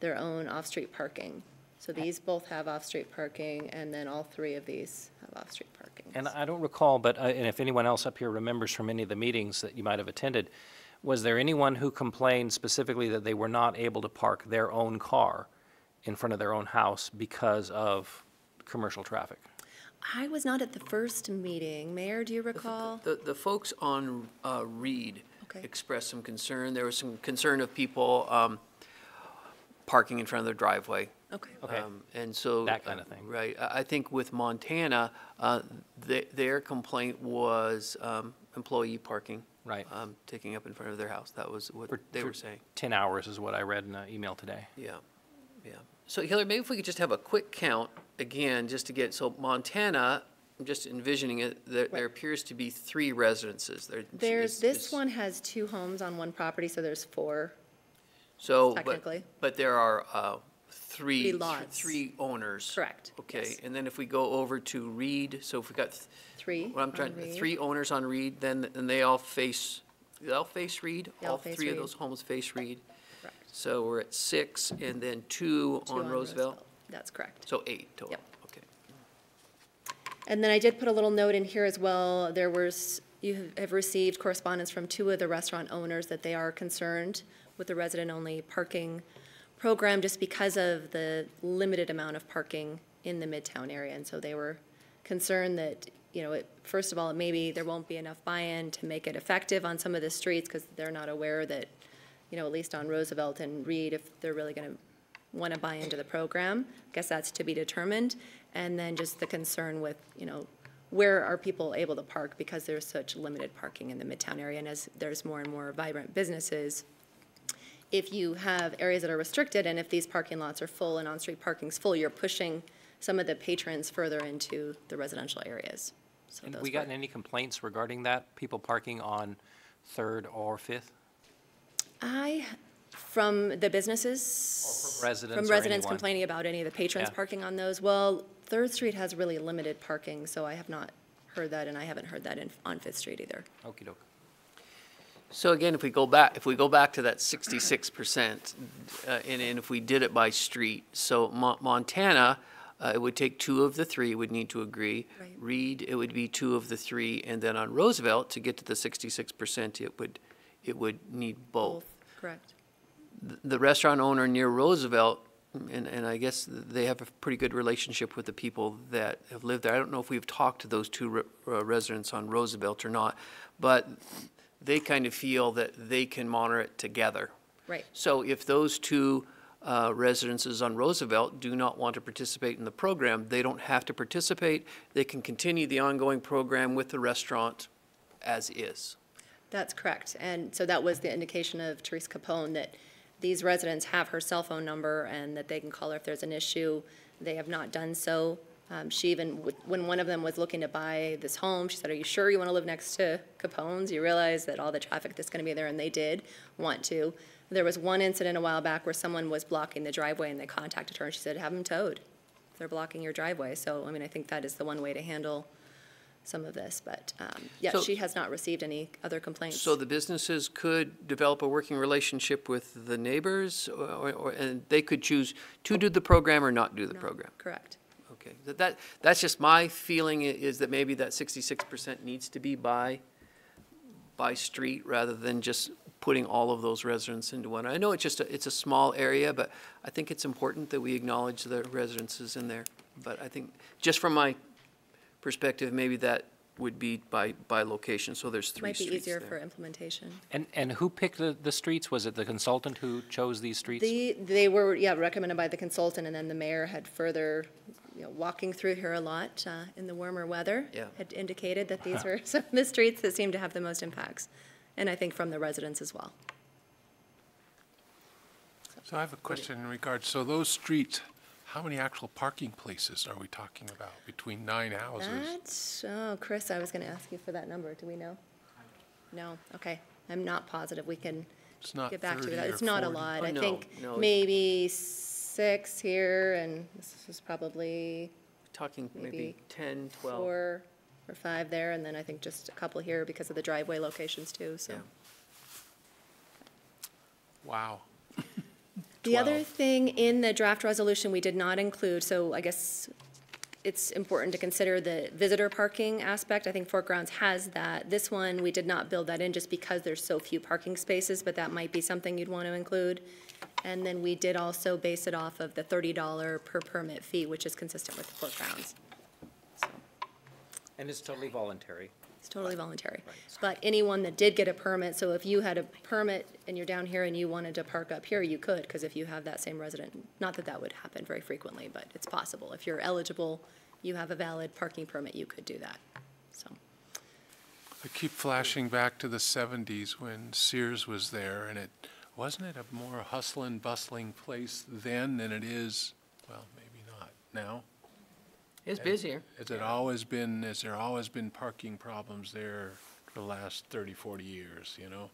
their own off-street parking. So these both have off-street parking, and then all 3 of these have off-street parking. And I don't recall, but, and if anyone else up here remembers from any of the meetings that you might have attended, was there anyone who complained specifically that they were not able to park their own car in front of their own house because of commercial traffic? I was not at the first meeting. Mayor, do you recall? The folks on Reed Okay. expressed some concern. There was some concern of people parking in front of their driveway. Okay. Okay. And so. That kind of thing. Right. I think with Montana, their complaint was employee parking. Right. Taking up in front of their house. That was what they were saying. 10 hours is what I read in an email today. Yeah, yeah. So Hillary, maybe if we could just have a quick count again, just to get, so Montana, I'm just envisioning it, there appears to be 3 residences. This one has 2 homes on 1 property, so there's 4. So, technically. but there are 3 lots. 3 owners. Correct. Okay, yes. and then if we go over to Reed, so if we got 3 what I'm trying, on Reed. 3 owners on Reed, then they all face Reed? They all All face 3 of Reed. those homes face Reed? Correct. So we're at 6, and then 2 2 on Roosevelt? That's correct. So 8 total? Yep. Okay. And then I did put a little note in here as well. You have received correspondence from 2 of the restaurant owners that they are concerned with the resident-only parking program just because of the limited amount of parking in the Midtown area. And so they were concerned that, first of all, maybe there won't be enough buy-in to make it effective on some of the streets because they're not aware that, at least on Roosevelt and Reed, if they're really going to want to buy into the program. I guess that's to be determined. And then just the concern with, where are people able to park because there's such limited parking in the Midtown area. And as there's more and more vibrant businesses, if you have areas that are restricted and if these parking lots are full and on-street parking's full, you're pushing some of the patrons further into the residential areas. So And those we gotten any complaints regarding that, people parking on 3rd or 5th? I From the businesses? Residents From or residents anyone. complaining about any of the patrons Yeah. parking on those? Well, Third Street has really limited parking, so I have not heard that, and I haven't heard that on Fifth Street either. Okey doke. So again, if we go back to that 66%, and if we did it by street, so Montana, it would take 2 of the 3 would need to agree. Right. Reed, it would be 2 of the 3, and then on Roosevelt, to get to the 66%, it would need both. Correct. The restaurant owner near Roosevelt, and I guess they have a pretty good relationship with the people that have lived there. I don't know if we've talked to those 2 residents on Roosevelt or not, but they kind of feel that they can monitor it together. Right. So if those 2 residences on Roosevelt do not want to participate in the program, they don't have to participate. They can continue the ongoing program with the restaurant as is. That's correct. And so that was the indication of Therese Capone, that these residents have her cell phone number and that they can call her if there's an issue. They have not done so. She even, when one of them was looking to buy this home, she said, "Are you sure you want to live next to Capone's? You realize that all the traffic that's going to be there," and they did want to. There was one incident a while back where someone was blocking the driveway and they contacted her and she said, "Have them towed. They're blocking your driveway." So, I mean, I think that is the one way to handle some of this, but yeah, So- she has not received any other complaints. So the businesses could develop a working relationship with the neighbors, and they could choose to do the program or not do the program? Correct. Okay, that's just my feeling, is that maybe that 66% needs to be by street rather than just putting all of those residents into one. I know it's a small area, but I think it's important that we acknowledge the residences in there. But I think, just from my perspective, maybe that would be by location, so there's 3 Might be streets easier there. for implementation. And who picked the streets? Was it the consultant who chose these streets? They were, yeah, recommended by the consultant, and then the mayor had further, walking through here a lot in the warmer weather. Yeah. Had indicated that these were some of the streets that seemed to have the most impacts, and I think from the residents as well. So I have a question in regards, so those streets, how many actual parking places are we talking about between 9 houses? Chris, I was going to ask you for that number. Do we know? No, okay. I'm not positive. We can It's not get back to 30 that. or It's not a 40. lot. Oh, I no, think no. maybe 6 here, and this is probably Talking maybe maybe 10, 12. 4 or 5 there, and then I think just a couple here because of the driveway locations too, so. Yeah. Wow. The other thing in the draft resolution we did not include, so I guess it's important to consider the visitor parking aspect. I think Fort Grounds has that. This one, we did not build that in just because there's so few parking spaces, but that might be something you'd want to include. And then we did also base it off of the $30 per permit fee, which is consistent with the Fort Grounds. And it's totally voluntary. It's totally voluntary. But anyone that did get a permit, so if you had a permit and you're down here and you wanted to park up here, you could, because if you have that same resident, not that that would happen very frequently, but it's possible. If you're eligible, you have a valid parking permit, you could do that, so. I keep flashing back to the 70s when Sears was there, and wasn't it a more hustling, bustling place then than it is, well, maybe not now? It's busier. Has there always been parking problems there for the last 30, 40 years, you know?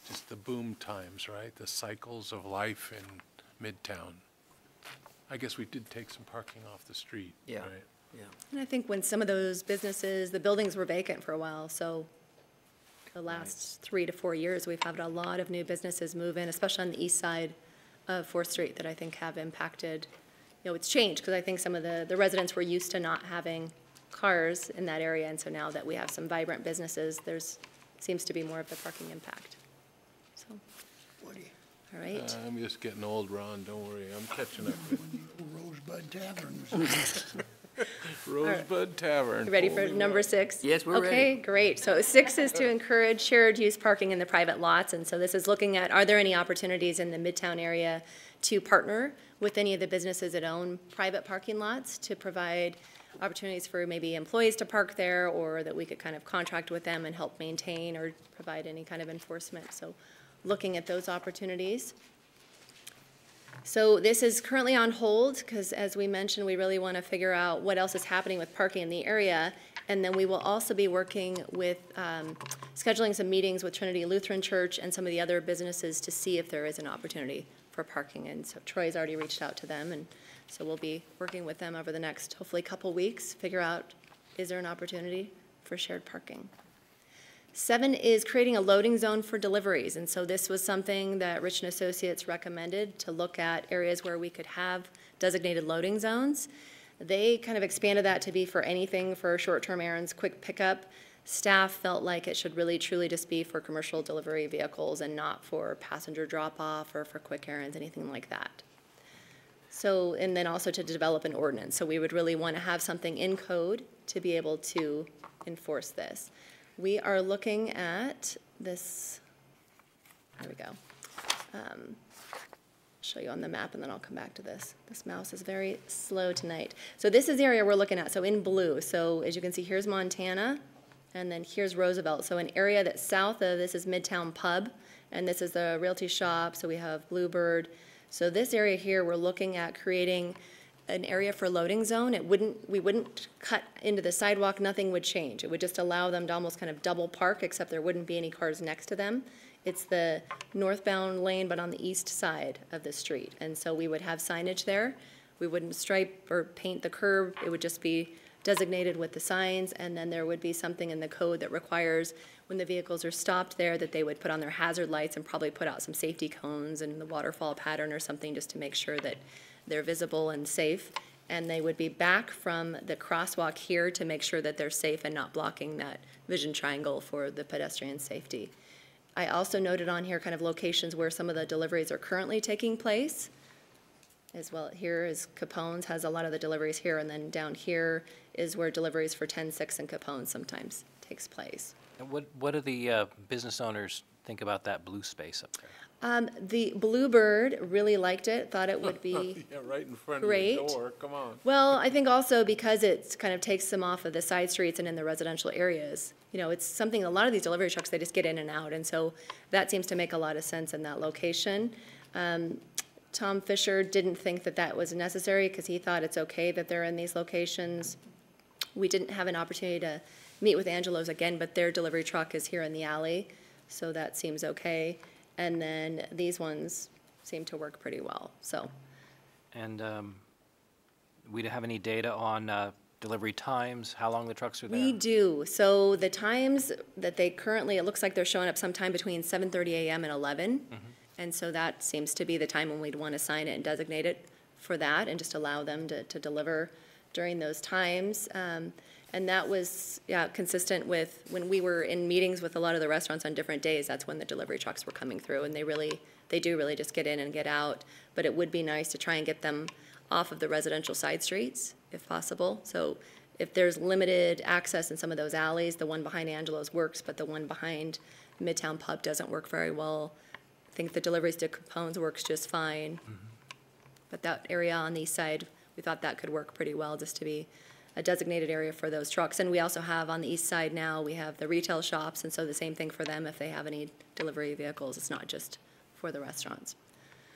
Just the boom times, right? The cycles of life in Midtown. I guess we did take some parking off the street, Yeah. right? Yeah. And I think when some of those businesses, the buildings were vacant for a while, so the last 3 to 4 years, we've had a lot of new businesses move in, especially on the east side of 4th Street, that I think have impacted. It's changed, because I think some of the residents were used to not having cars in that area, and so now that we have some vibrant businesses, seems to be more of the parking impact. So, all right. I'm just getting old, Ron, don't worry, I'm catching up. Rosebud Taverns. Rosebud Tavern. You ready for number 6? Yes, we're ready. Okay, great. So 6 is to encourage shared use parking in the private lots, and so this is looking at, are there any opportunities in the Midtown area to partner with any of the businesses that own private parking lots to provide opportunities for maybe employees to park there, or that we could kind of contract with them and help maintain or provide any kind of enforcement. So looking at those opportunities. So this is currently on hold because, as we mentioned, we really want to figure out what else is happening with parking in the area. And then we will also be working with scheduling some meetings with Trinity Lutheran Church and some of the other businesses to see if there is an opportunity for parking. And so Troy's already reached out to them, and so we'll be working with them over the next, hopefully, couple weeks, figure out, is there an opportunity for shared parking? 7 is creating a loading zone for deliveries. And so this was something that Rich and Associates recommended, to look at areas where we could have designated loading zones. They kind of expanded that to be for anything for short-term errands, quick pickup. Staff felt like it should really truly just be for commercial delivery vehicles and not for passenger drop-off or for quick errands, anything like that. So, and then also to develop an ordinance. So we would really want to have something in code to be able to enforce this. We are looking at this, there we go. Show you on the map, and then I'll come back to this. This mouse is very slow tonight. So this is the area we're looking at, so in blue. So as you can see, here's Montana, and then here's Roosevelt. So an area that's south of this is Midtown Pub, and this is the Realty Shop, so we have Bluebird. So this area here, we're looking at creating an area for loading zone. We wouldn't cut into the sidewalk, nothing would change. It would just allow them to almost kind of double park, except there wouldn't be any cars next to them. It's the northbound lane, but on the east side of the street. And so we would have signage there. We wouldn't stripe or paint the curb. It would just be designated with the signs, and then there would be something in the code that requires when the vehicles are stopped there that they would put on their hazard lights and probably put out some safety cones and the waterfall pattern or something, just to make sure that they're visible and safe. And they would be back from the crosswalk here to make sure that they're safe and not blocking that vision triangle for the pedestrian safety. I also noted on here kind of locations where some of the deliveries are currently taking place. As well, here is Capone's, has a lot of the deliveries here, and then down here is where deliveries for 10-6 and Capone sometimes takes place. And what do the business owners think about that blue space up there? The Bluebird really liked it, thought it would be Yeah, right in front great. of the door, come on. Well, I think also because it kind of takes them off of the side streets and in the residential areas. You know, it's something, a lot of these delivery trucks, they just get in and out, and so that seems to make a lot of sense in that location. Tom Fisher didn't think that that was necessary because he thought it's okay that they're in these locations. We didn't have an opportunity to meet with Angelo's again, but their delivery truck is here in the alley, so that seems okay. And then these ones seem to work pretty well, so. And we have any data on delivery times, how long the trucks are there? We do. So the times that they currently, it looks like they're showing up sometime between 7:30 a.m. and 11. Mm-hmm. And so that seems to be the time when we'd want to sign it and designate it for that and just allow them to deliver during those times. And that was, yeah, consistent with when we were in meetings with a lot of the restaurants on different days. That's when the delivery trucks were coming through, and they do really just get in and get out. But it would be nice to try and get them off of the residential side streets if possible. So if there's limited access in some of those alleys, the one behind Angelo's works, but the one behind Midtown Pub doesn't work very well. I think the deliveries to Capone's works just fine. Mm-hmm. But that area on the east side, we thought that could work pretty well just to be a designated area for those trucks. And we also have on the east side now, we have the retail shops, and so the same thing for them if they have any delivery vehicles. It's not just for the restaurants.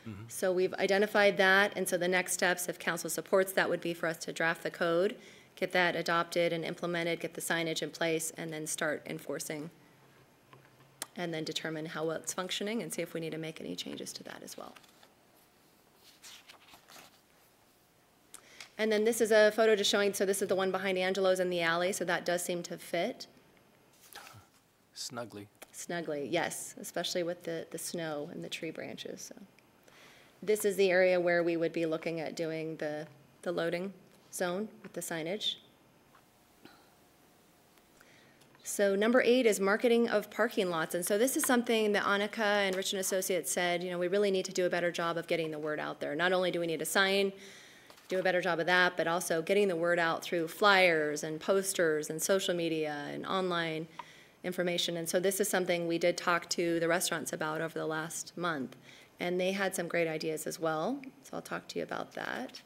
Mm-hmm. So we've identified that, and so the next steps, if council supports that, would be for us to draft the code, get that adopted and implemented, get the signage in place, and then start enforcing, and then determine how well it's functioning and see if we need to make any changes to that as well. And then this is a photo just showing, so this is the one behind Angelo's in the alley, so that does seem to fit. Snugly. Snugly, yes, especially with the snow and the tree branches. So this is the area where we would be looking at doing the loading zone with the signage. So number 8 is marketing of parking lots. And so this is something that Annika and Rich and Associates said, you know, we really need to do a better job of getting the word out there. Not only do we need a sign, do a better job of that, but also getting the word out through flyers and posters and social media and online information. And so this is something we did talk to the restaurants about over the last month. And they had some great ideas as well. So I'll talk to you about that.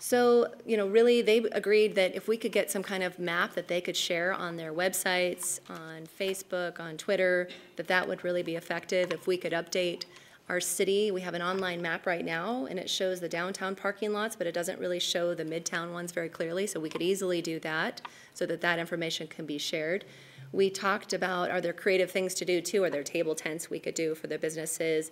So, you know, really they agreed that if we could get some kind of map that they could share on their websites, on Facebook, on Twitter, that would really be effective. If we could update our city. We have an online map right now, and it shows the downtown parking lots, but it doesn't really show the midtown ones very clearly, so we could easily do that so that that information can be shared. We talked about, are there creative things to do too? Are there table tents we could do for the businesses?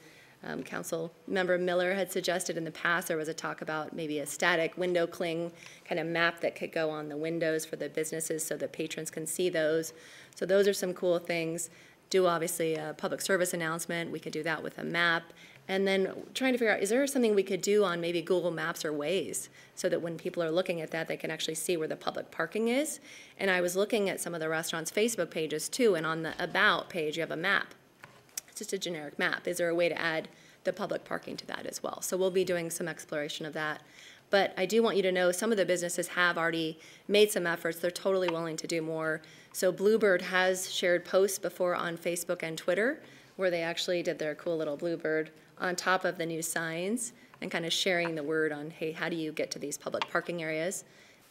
Council Member Miller had suggested in the past there was a talk about maybe a static window cling kind of map that could go on the windows for the businesses so that patrons can see those. So those are some cool things. Do obviously a public service announcement. We could do that with a map. And then trying to figure out, is there something we could do on maybe Google Maps or Waze so that when people are looking at that, they can actually see where the public parking is? And I was looking at some of the restaurants' Facebook pages too, and on the About page, you have a map. It's just a generic map. Is there a way to add the public parking to that as well? So we'll be doing some exploration of that. But I do want you to know some of the businesses have already made some efforts. They're totally willing to do more. So Bluebird has shared posts before on Facebook and Twitter where they actually did their cool little Bluebird on top of the new signs and kind of sharing the word on, hey, how do you get to these public parking areas?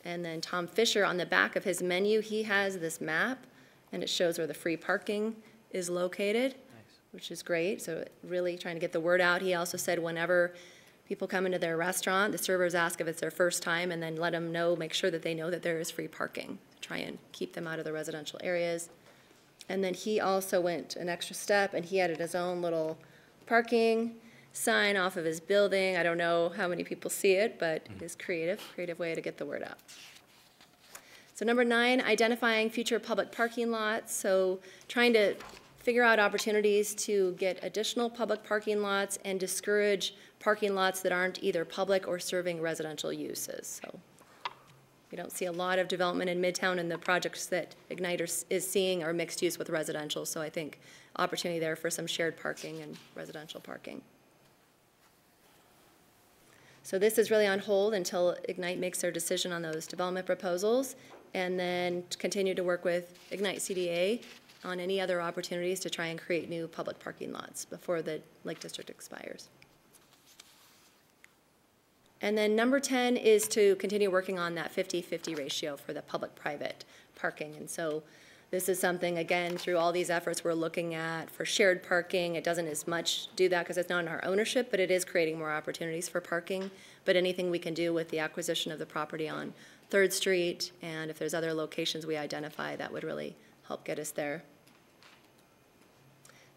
And then Tom Fisher, on the back of his menu, he has this map, and it shows where the free parking is located, which is great. So really trying to get the word out. He also said whenever people come into their restaurant, the servers ask if it's their first time, and then let them know, make sure that they know that there is free parking. Try and keep them out of the residential areas. And then he also went an extra step, and he added his own little parking sign off of his building. I don't know how many people see it, but it is creative way to get the word out. So number 9, identifying future public parking lots. So trying to figure out opportunities to get additional public parking lots and discourage parking lots that aren't either public or serving residential uses. So we don't see a lot of development in Midtown, and the projects that Ignite is seeing are mixed use with residential. So I think opportunity there for some shared parking and residential parking. So this is really on hold until Ignite makes their decision on those development proposals, and then continue to work with Ignite CDA on any other opportunities to try and create new public parking lots before the Lake District expires. And then number 10 is to continue working on that 50-50 ratio for the public-private parking. And so this is something, again, through all these efforts we're looking at for shared parking. It doesn't as much do that because it's not in our ownership, but it is creating more opportunities for parking. But anything we can do with the acquisition of the property on 3rd Street, and if there's other locations we identify, that would really help get us there.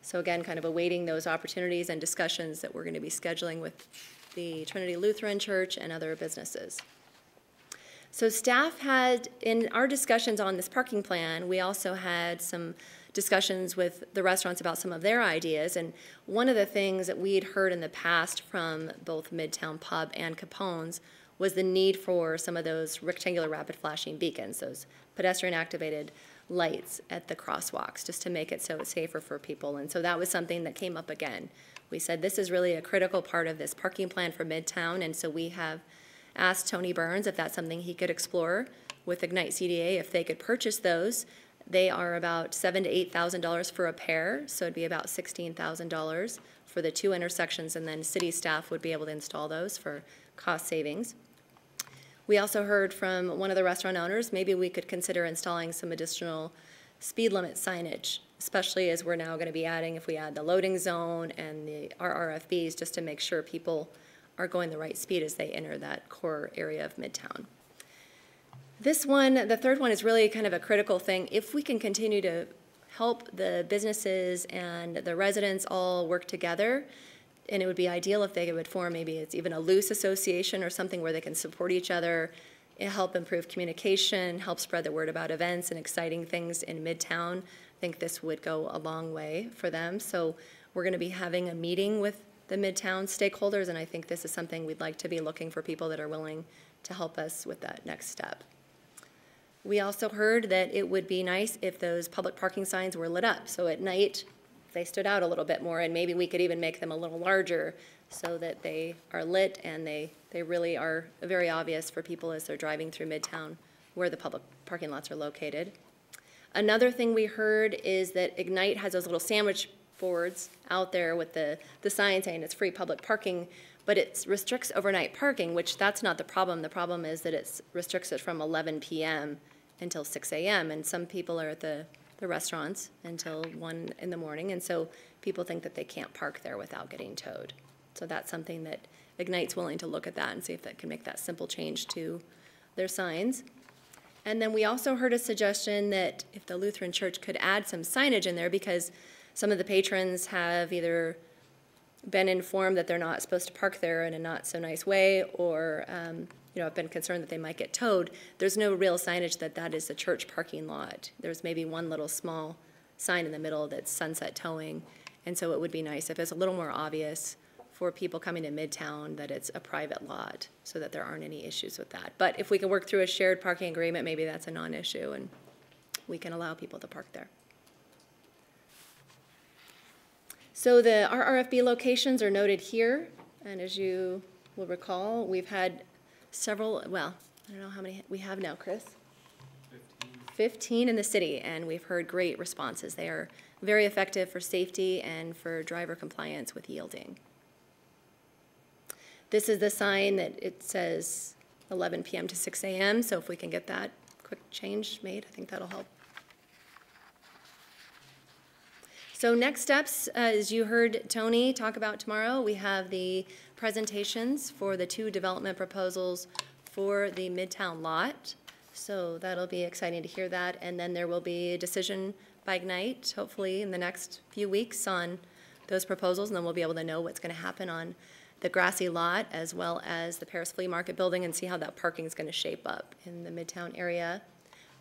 So again, kind of awaiting those opportunities and discussions that we're going to be scheduling with the Trinity Lutheran Church and other businesses. So staff had, in our discussions on this parking plan, we also had some discussions with the restaurants about some of their ideas. And one of the things that we'd heard in the past from both Midtown Pub and Capone's was the need for some of those rectangular rapid flashing beacons, those pedestrian activated lights at the crosswalks, just to make it so it's safer for people. And so that was something that came up again. We said this is really a critical part of this parking plan for Midtown, and so we have asked Tony Burns if that's something he could explore with Ignite CDA, if they could purchase those. They are about $7,000 to $8,000 for a pair, so it'd be about $16,000 for the 2 intersections, and then city staff would be able to install those for cost savings. We also heard from one of the restaurant owners, maybe we could consider installing some additional speed limit signage, especially as we're now going to be adding, if we add the loading zone and the RRFBs, just to make sure people are going the right speed as they enter that core area of Midtown. This one, the third one, is really kind of a critical thing. If we can continue to help the businesses and the residents all work together, and it would be ideal if they would form, maybe it's even a loose association or something where they can support each other, help improve communication, help spread the word about events and exciting things in Midtown. I think this would go a long way for them. So we're going to be having a meeting with the Midtown stakeholders, and I think this is something we'd like to be looking for people that are willing to help us with that next step. We also heard that it would be nice if those public parking signs were lit up. So at night, they stood out a little bit more, and maybe we could even make them a little larger so that they are lit and they really are very obvious for people as they're driving through Midtown where the public parking lots are located. Another thing we heard is that Ignite has those little sandwich boards out there with the sign saying it's free public parking, but it restricts overnight parking, which that's not the problem. The problem is that it restricts it from 11 p.m. until 6 a.m., and some people are at the the restaurants until 1 in the morning, and so people think that they can't park there without getting towed. So that's something that Ignite's willing to look at that and see if that can make that simple change to their signs. And then we also heard a suggestion that if the Lutheran Church could add some signage in there, because some of the patrons have either been informed that they're not supposed to park there in a not so nice way, or have been concerned that they might get towed. There's no real signage that that is the church parking lot. There's maybe one little small sign in the middle that's sunset towing, and so it would be nice if it's a little more obvious for people coming to Midtown that it's a private lot, so that there aren't any issues with that. But if we can work through a shared parking agreement, maybe that's a non-issue, and we can allow people to park there. So our RFB locations are noted here, and as you will recall, we've had several, well, I don't know how many we have now, Chris? 15 in the city, and we've heard great responses. They are very effective for safety and for driver compliance with yielding. This is the sign that it says 11 p.m. to 6 a.m., so if we can get that quick change made, I think that'll help. So next steps, as you heard Tony talk about tomorrow, we have the presentations for the 2 development proposals for the Midtown lot. So that'll be exciting to hear that. And then there will be a decision by Ignite, hopefully in the next few weeks, on those proposals. And then we'll be able to know what's going to happen on the grassy lot as well as the Paris Flea Market building, and see how that parking is going to shape up in the Midtown area.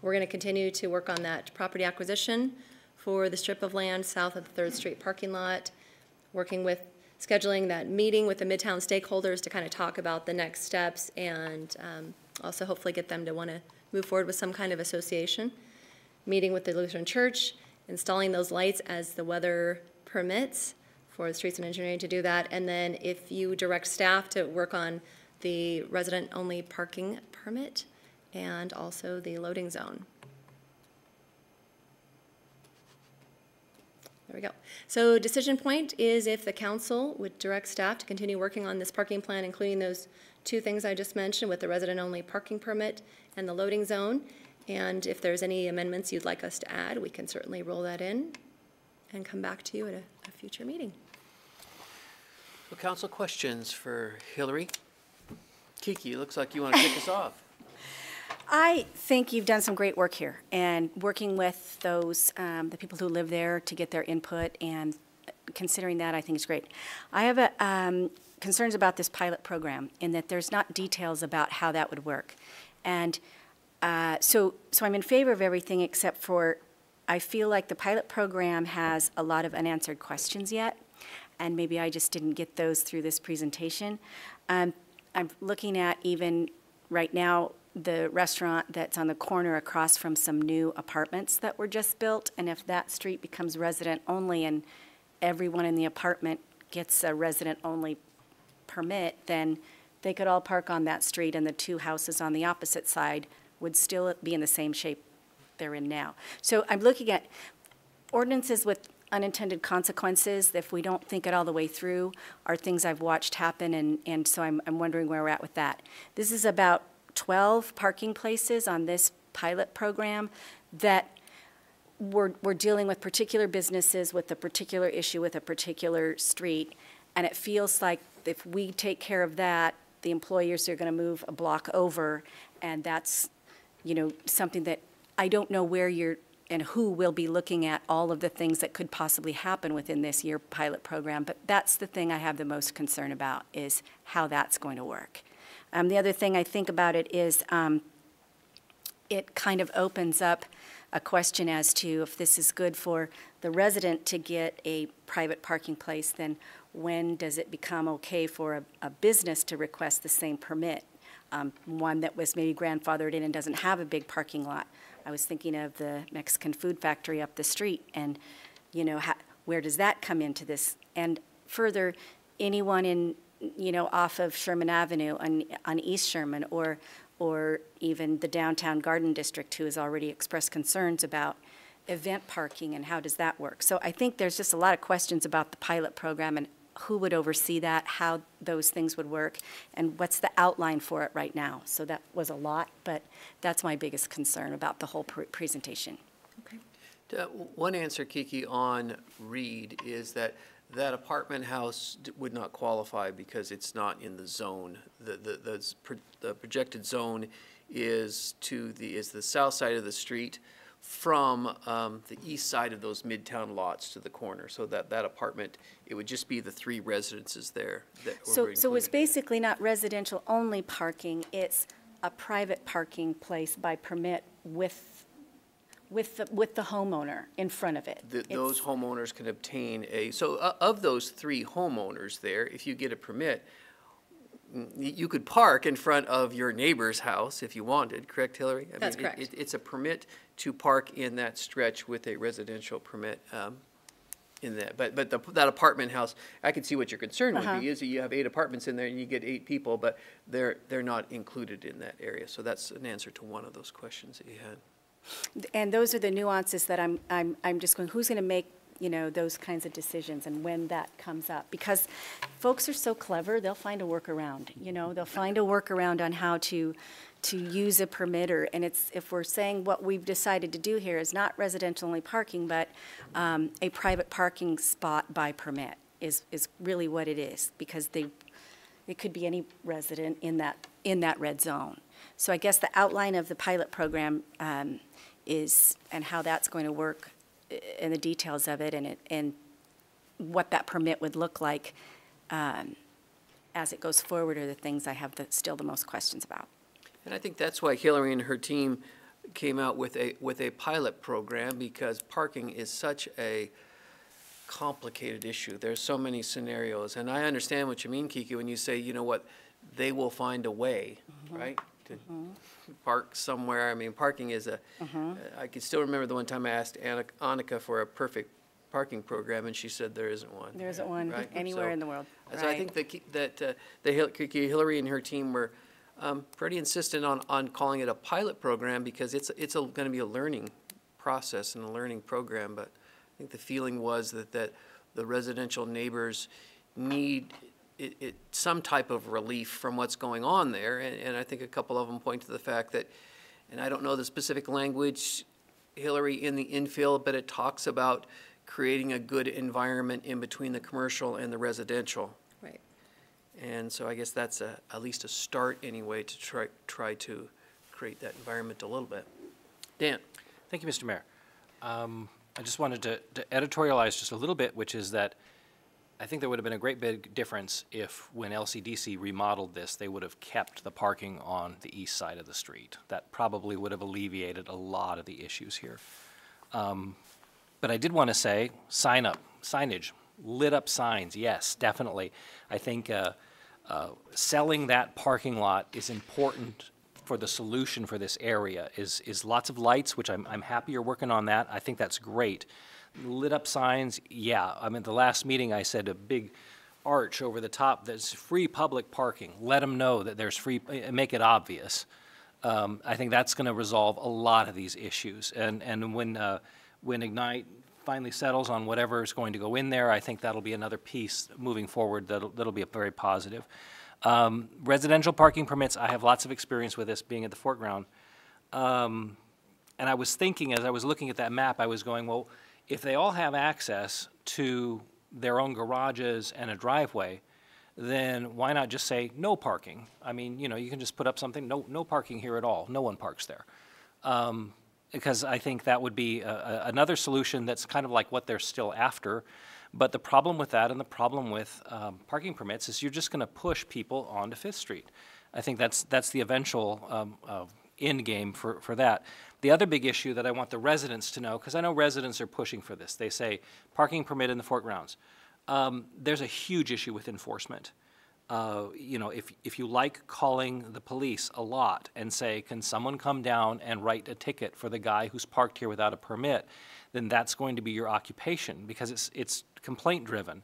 We're going to continue to work on that property acquisition for the strip of land south of the 3rd Street parking lot, working with scheduling that meeting with the Midtown stakeholders to kind of talk about the next steps, and also hopefully get them to want to move forward with some kind of association. Meeting with the Lutheran Church, installing those lights as the weather permits for the Streets and Engineering to do that, and then if you direct staff to work on the resident-only parking permit and also the loading zone. There we go. So decision point is if the council would direct staff to continue working on this parking plan, including those 2 things I just mentioned with the resident-only parking permit and the loading zone. And if there's any amendments you'd like us to add, we can certainly roll that in and come back to you at a future meeting. So council questions for Hillary? Kiki, looks like you want to kick us off. I think you've done some great work here, and working with those, the people who live there to get their input, and considering that I think is great. I have concerns about this pilot program in that there's not details about how that would work. And so I'm in favor of everything except for I feel like the pilot program has a lot of unanswered questions yet, and maybe I just didn't get those through this presentation. I'm looking at even right now the restaurant that's on the corner across from some new apartments that were just built, and if that street becomes resident only and everyone in the apartment gets a resident only permit, then they could all park on that street, and the 2 houses on the opposite side would still be in the same shape they're in now. So I'm looking at ordinances with unintended consequences, if we don't think it all the way through, are things I've watched happen, and so I'm wondering where we're at with that. This is about 12 parking places on this pilot program that we're dealing with particular businesses with a particular issue with a particular street, and it feels like if we take care of that, the employers are going to move a block over, and that's, something that I don't know where you're and who will be looking at all of the things that could possibly happen within this year pilot program, but that's the thing I have the most concern about, is how that's going to work. The other thing I think about it is it kind of opens up a question as to if this is good for the resident to get a private parking place, then when does it become okay for a business to request the same permit? One that was maybe grandfathered in and doesn't have a big parking lot. I was thinking of the Mexican food factory up the street, and where does that come into this? And further, anyone in off of Sherman Avenue on East Sherman, or even the downtown Garden District, who has already expressed concerns about event parking and how does that work. So I think there's just a lot of questions about the pilot program and who would oversee that, how those things would work, and what's the outline for it right now. So that was a lot, but that's my biggest concern about the whole presentation. Okay. One answer, Kiki, on Reed is that that apartment house would not qualify because it's not in the zone. The projected zone is the south side of the street from the east side of those midtown lots to the corner. So that apartment, it would just be the 3 residences there that were So it's basically not residential only parking, it's a private parking place by permit with the homeowner in front of it. Those homeowners can obtain of those 3 homeowners there, if you get a permit, you could park in front of your neighbor's house if you wanted, correct, Hillary? That's correct. It's a permit to park in that stretch with a residential permit in that. But that apartment house, I can see what your concern would be, is that you have 8 apartments in there and you get 8 people, but they're not included in that area. So that's an answer to one of those questions that you had. And those are the nuances that I'm just going, who's going to make, those kinds of decisions and when that comes up? Because folks are so clever, they'll find a workaround, they'll find a workaround on how to use a permitter. And if we're saying what we've decided to do here is not residential only parking, but a private parking spot by permit is really what it is, because it could be any resident in that red zone. So I guess the outline of the pilot program is, and how that's going to work, and the details of it, and what that permit would look like as it goes forward, are the things I have still the most questions about. And I think that's why Hillary and her team came out with a pilot program, because parking is such a complicated issue. There's so many scenarios, and I understand what you mean, Kiki, when you say, you know what, they will find a way, right? To park somewhere. I mean, parking is I can still remember the one time I asked Annika for a perfect parking program, and she said there isn't one. There isn't one anywhere in the world. So I think that Hillary and her team were pretty insistent on calling it a pilot program, because it's going to be a learning process and a learning program. But I think the feeling was that the residential neighbors need some type of relief from what's going on there. And I think a couple of them point to the fact that, and I don't know the specific language, Hillary, in the infill, but it talks about creating a good environment in between the commercial and the residential. Right. And so I guess that's at least a start anyway to try to create that environment a little bit. Dan. Thank you, Mr. Mayor. I just wanted to editorialize just a little bit, which is that I think there would have been a great big difference if, when LCDC remodeled this, they would have kept the parking on the east side of the street. That probably would have alleviated a lot of the issues here. But I did want to say, signage, lit up signs, yes, definitely. I think selling that parking lot is important for the solution for this area, is lots of lights, which I'm happy you're working on that. I think that's great. Lit up signs, yeah. I mean, the last meeting I said a big arch over the top that's free public parking. Let them know that there's free, make it obvious. I think that's going to resolve a lot of these issues. And when Ignite finally settles on whatever is going to go in there, I think that'll be another piece moving forward that'll be very positive. Residential parking permits, I have lots of experience with this, being at the foreground. And I was thinking, as I was looking at that map, I was going, well, if they all have access to their own garages and a driveway, then why not just say no parking? I mean, you can just put up something, no parking here at all. No one parks there. Because I think that would be another solution that's kind of like what they're still after. But the problem with that, and the problem with parking permits, is you're just going to push people onto Fifth Street. I think that's the eventual end game for that. The other big issue that I want the residents to know, because I know residents are pushing for this, they say parking permit in the foregrounds. There's a huge issue with enforcement. If you like calling the police a lot and say, can someone come down and write a ticket for the guy who's parked here without a permit, then that's going to be your occupation, because it's complaint driven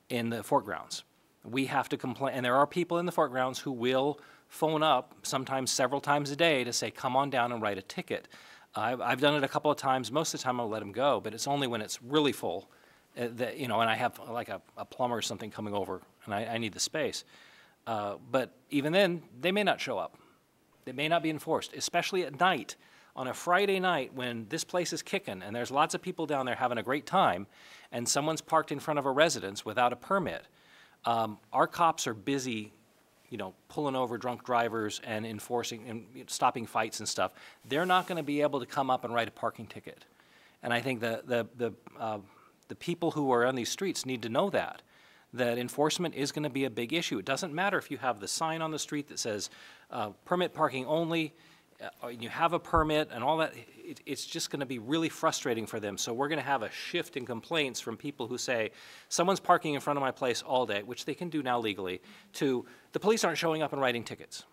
in the foregrounds. We have to complain, and there are people in the foregrounds who will phone up sometimes several times a day to say, come on down and write a ticket. I've done it a couple of times. Most of the time I'll let them go, but it's only when it's really full and I have like a plumber or something coming over and I need the space. But even then, they may not show up. They may not be enforced, especially at night on a Friday night when this place is kicking and there's lots of people down there having a great time and someone's parked in front of a residence without a permit, our cops are busy, you know, pulling over drunk drivers and enforcing and stopping fights and stuff. They're not going to be able to come up and write a parking ticket. And I think the people who are on these streets need to know that enforcement is going to be a big issue. It doesn't matter if you have the sign on the street that says permit parking only, you have a permit and all that. It's just going to be really frustrating for them. So we're going to have a shift in complaints from people who say, someone's parking in front of my place all day, which they can do now legally, to the police aren't showing up and writing tickets.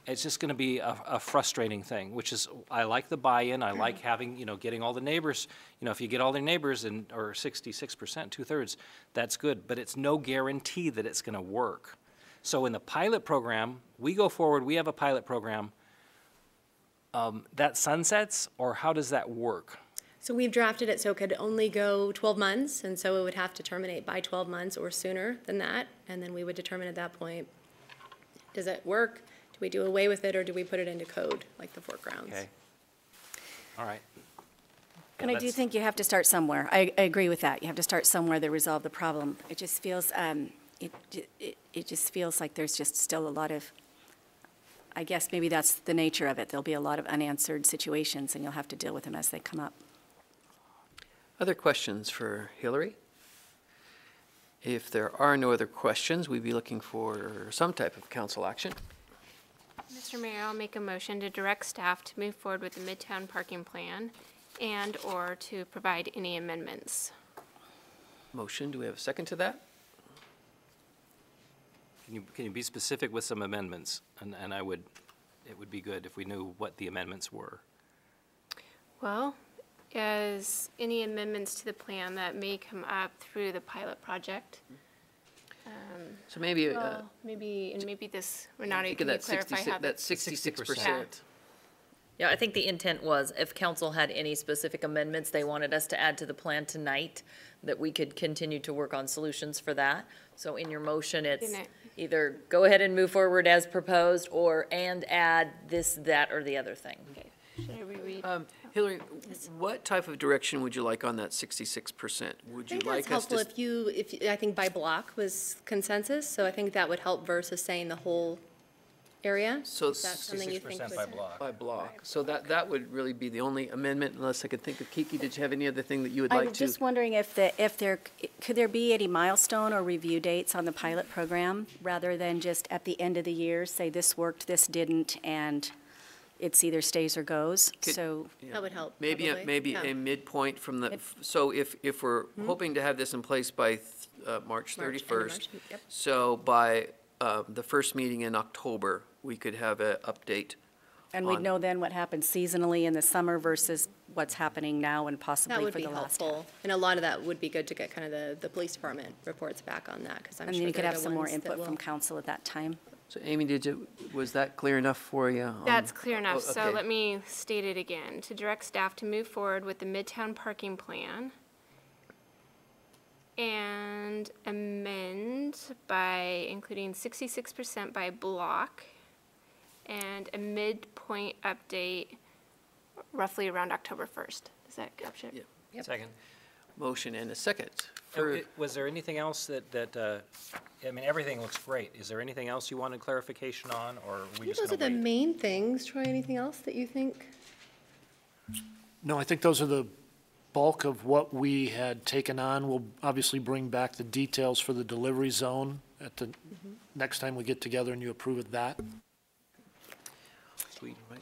It's just going to be a frustrating thing, which is, I like the buy-in. I like having, you know, getting all the neighbors. You know, if you get all their neighbors or 66%, 2/3, that's good. But it's no guarantee that it's going to work. So in the pilot program, we go forward, we have a pilot program. That sunsets, or how does that work? So we've drafted it so it could only go 12 months, and so it would have to terminate by 12 months or sooner than that, and then we would determine at that point, does it work? Do we do away with it, or do we put it into code, like the foregrounds? Okay. All right. And I do think you have to start somewhere. I agree with that. You have to start somewhere to resolve the problem. It just feels, it just feels like there's just still a lot of, I guess maybe that's the nature of it. There'll be a lot of unanswered situations, and you'll have to deal with them as they come up. Other questions for Hillary? If there are no other questions, we'd be looking for some type of council action. Mr. Mayor, I'll make a motion to direct staff to move forward with the Midtown Parking Plan and/or to provide any amendments. Motion, do we have a second to that? Can you be specific with some amendments? And it would be good if we knew what the amendments were. Well, as any amendments to the plan that may come up through the pilot project. So maybe, maybe this, Renata, think can of you that clarify how that 66%. Yeah, I think the intent was if council had any specific amendments they wanted us to add to the plan tonight, that we could continue to work on solutions for that. So in your motion, it's either go ahead and move forward as proposed or and add this, that, or the other thing. Okay. Should I reread? Hillary, what type of direction would you like on that 66%? Would you like us to? I think that's helpful if I think by block was consensus, so I think that would help versus saying the whole area. So Is that something you think would? By block. So that would really be the only amendment, unless I could think of. Kiki, did you have any other thing that you would like to? I'm just wondering could there be any milestone or review dates on the pilot program, rather than just at the end of the year, say this worked, this didn't, and it's either stays or goes? So that would help. Maybe a midpoint from the, so if we're hoping to have this in place by March 31st, yep. so by the first meeting in October, we could have an update. And we'd know then what happens seasonally in the summer versus what's happening now and possibly for the last half. That would be helpful. And a lot of that would be good to get kind of the police department reports back on that, because I'm sure And then you could they're have the some more ones that input will- from council at that time. So Amy, was that clear enough for you? That's clear enough, so okay. let me state it again. To direct staff to move forward with the Midtown Parking Plan and amend by including 66% by block and a midpoint update roughly around October 1st. Does that capture it? Yeah. Second. Motion and a second. Was there anything else that I mean, everything looks great. Is there anything else you wanted clarification on, or are we just Those are gonna the wait? main things. Troy, anything else that you think? No, I think those are the bulk of what we had taken on. We'll obviously bring back the details for the delivery zone at the next time we get together and you approve of that. Sweet, right?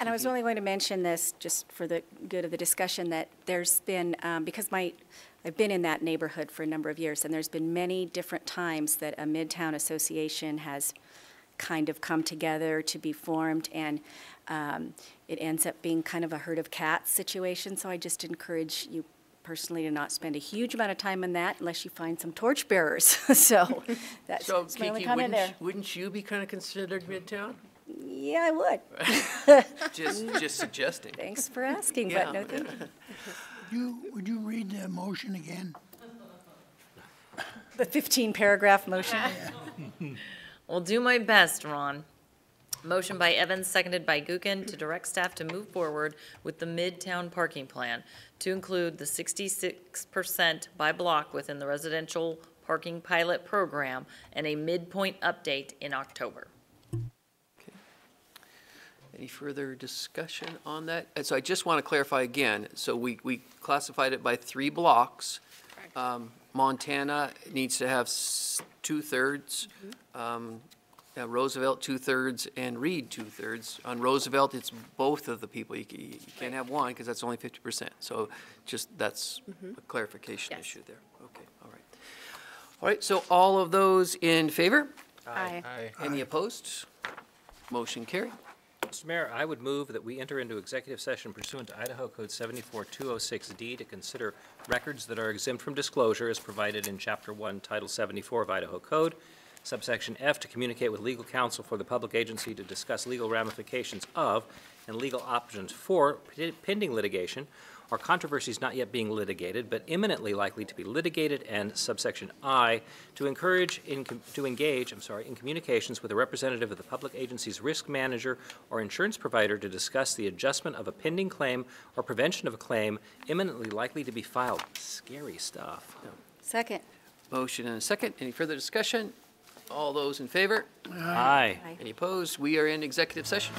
And I was only going to mention this, just for the good of the discussion, that there's been, because I've been in that neighborhood for a number of years, and there's been many different times that a Midtown association has kind of come together to be formed, and it ends up being kind of a herd of cats situation. So I just encourage you personally to not spend a huge amount of time on that unless you find some torchbearers. So that's So my only Kiki, comment there. wouldn't you be kind of considered Midtown? Yeah, I would. Just suggesting. Thanks for asking, Yeah. but no thank you. Would you read the motion again? The 15-paragraph motion. I'll do my best, Ron. Motion by Evans, seconded by Gookin, to direct staff to move forward with the Midtown Parking Plan to include the 66% by block within the residential parking pilot program and a midpoint update in October. Any further discussion on that? And so I just want to clarify again, so we classified it by 3 blocks. Montana needs to have 2/3, Roosevelt 2/3, and Reed 2/3. On Roosevelt, it's both of the people. You can't have one because that's only 50%. So just, that's a clarification issue there. Okay, all right. All right, so all of those in favor? Aye. Any opposed? Motion carried. Mr. Mayor, I would move that we enter into executive session pursuant to Idaho Code 74206D to consider records that are exempt from disclosure as provided in Chapter 1, Title 74 of Idaho Code. Subsection F, to communicate with legal counsel for the public agency to discuss legal ramifications of and legal options for pending litigation or controversies not yet being litigated but imminently likely to be litigated, and subsection I, to engage in communications with a representative of the public agency's risk manager or insurance provider to discuss the adjustment of a pending claim or prevention of a claim imminently likely to be filed. Scary stuff. Second. Motion and a second. Any further discussion? All those in favor? Aye. Any opposed? We are in executive session.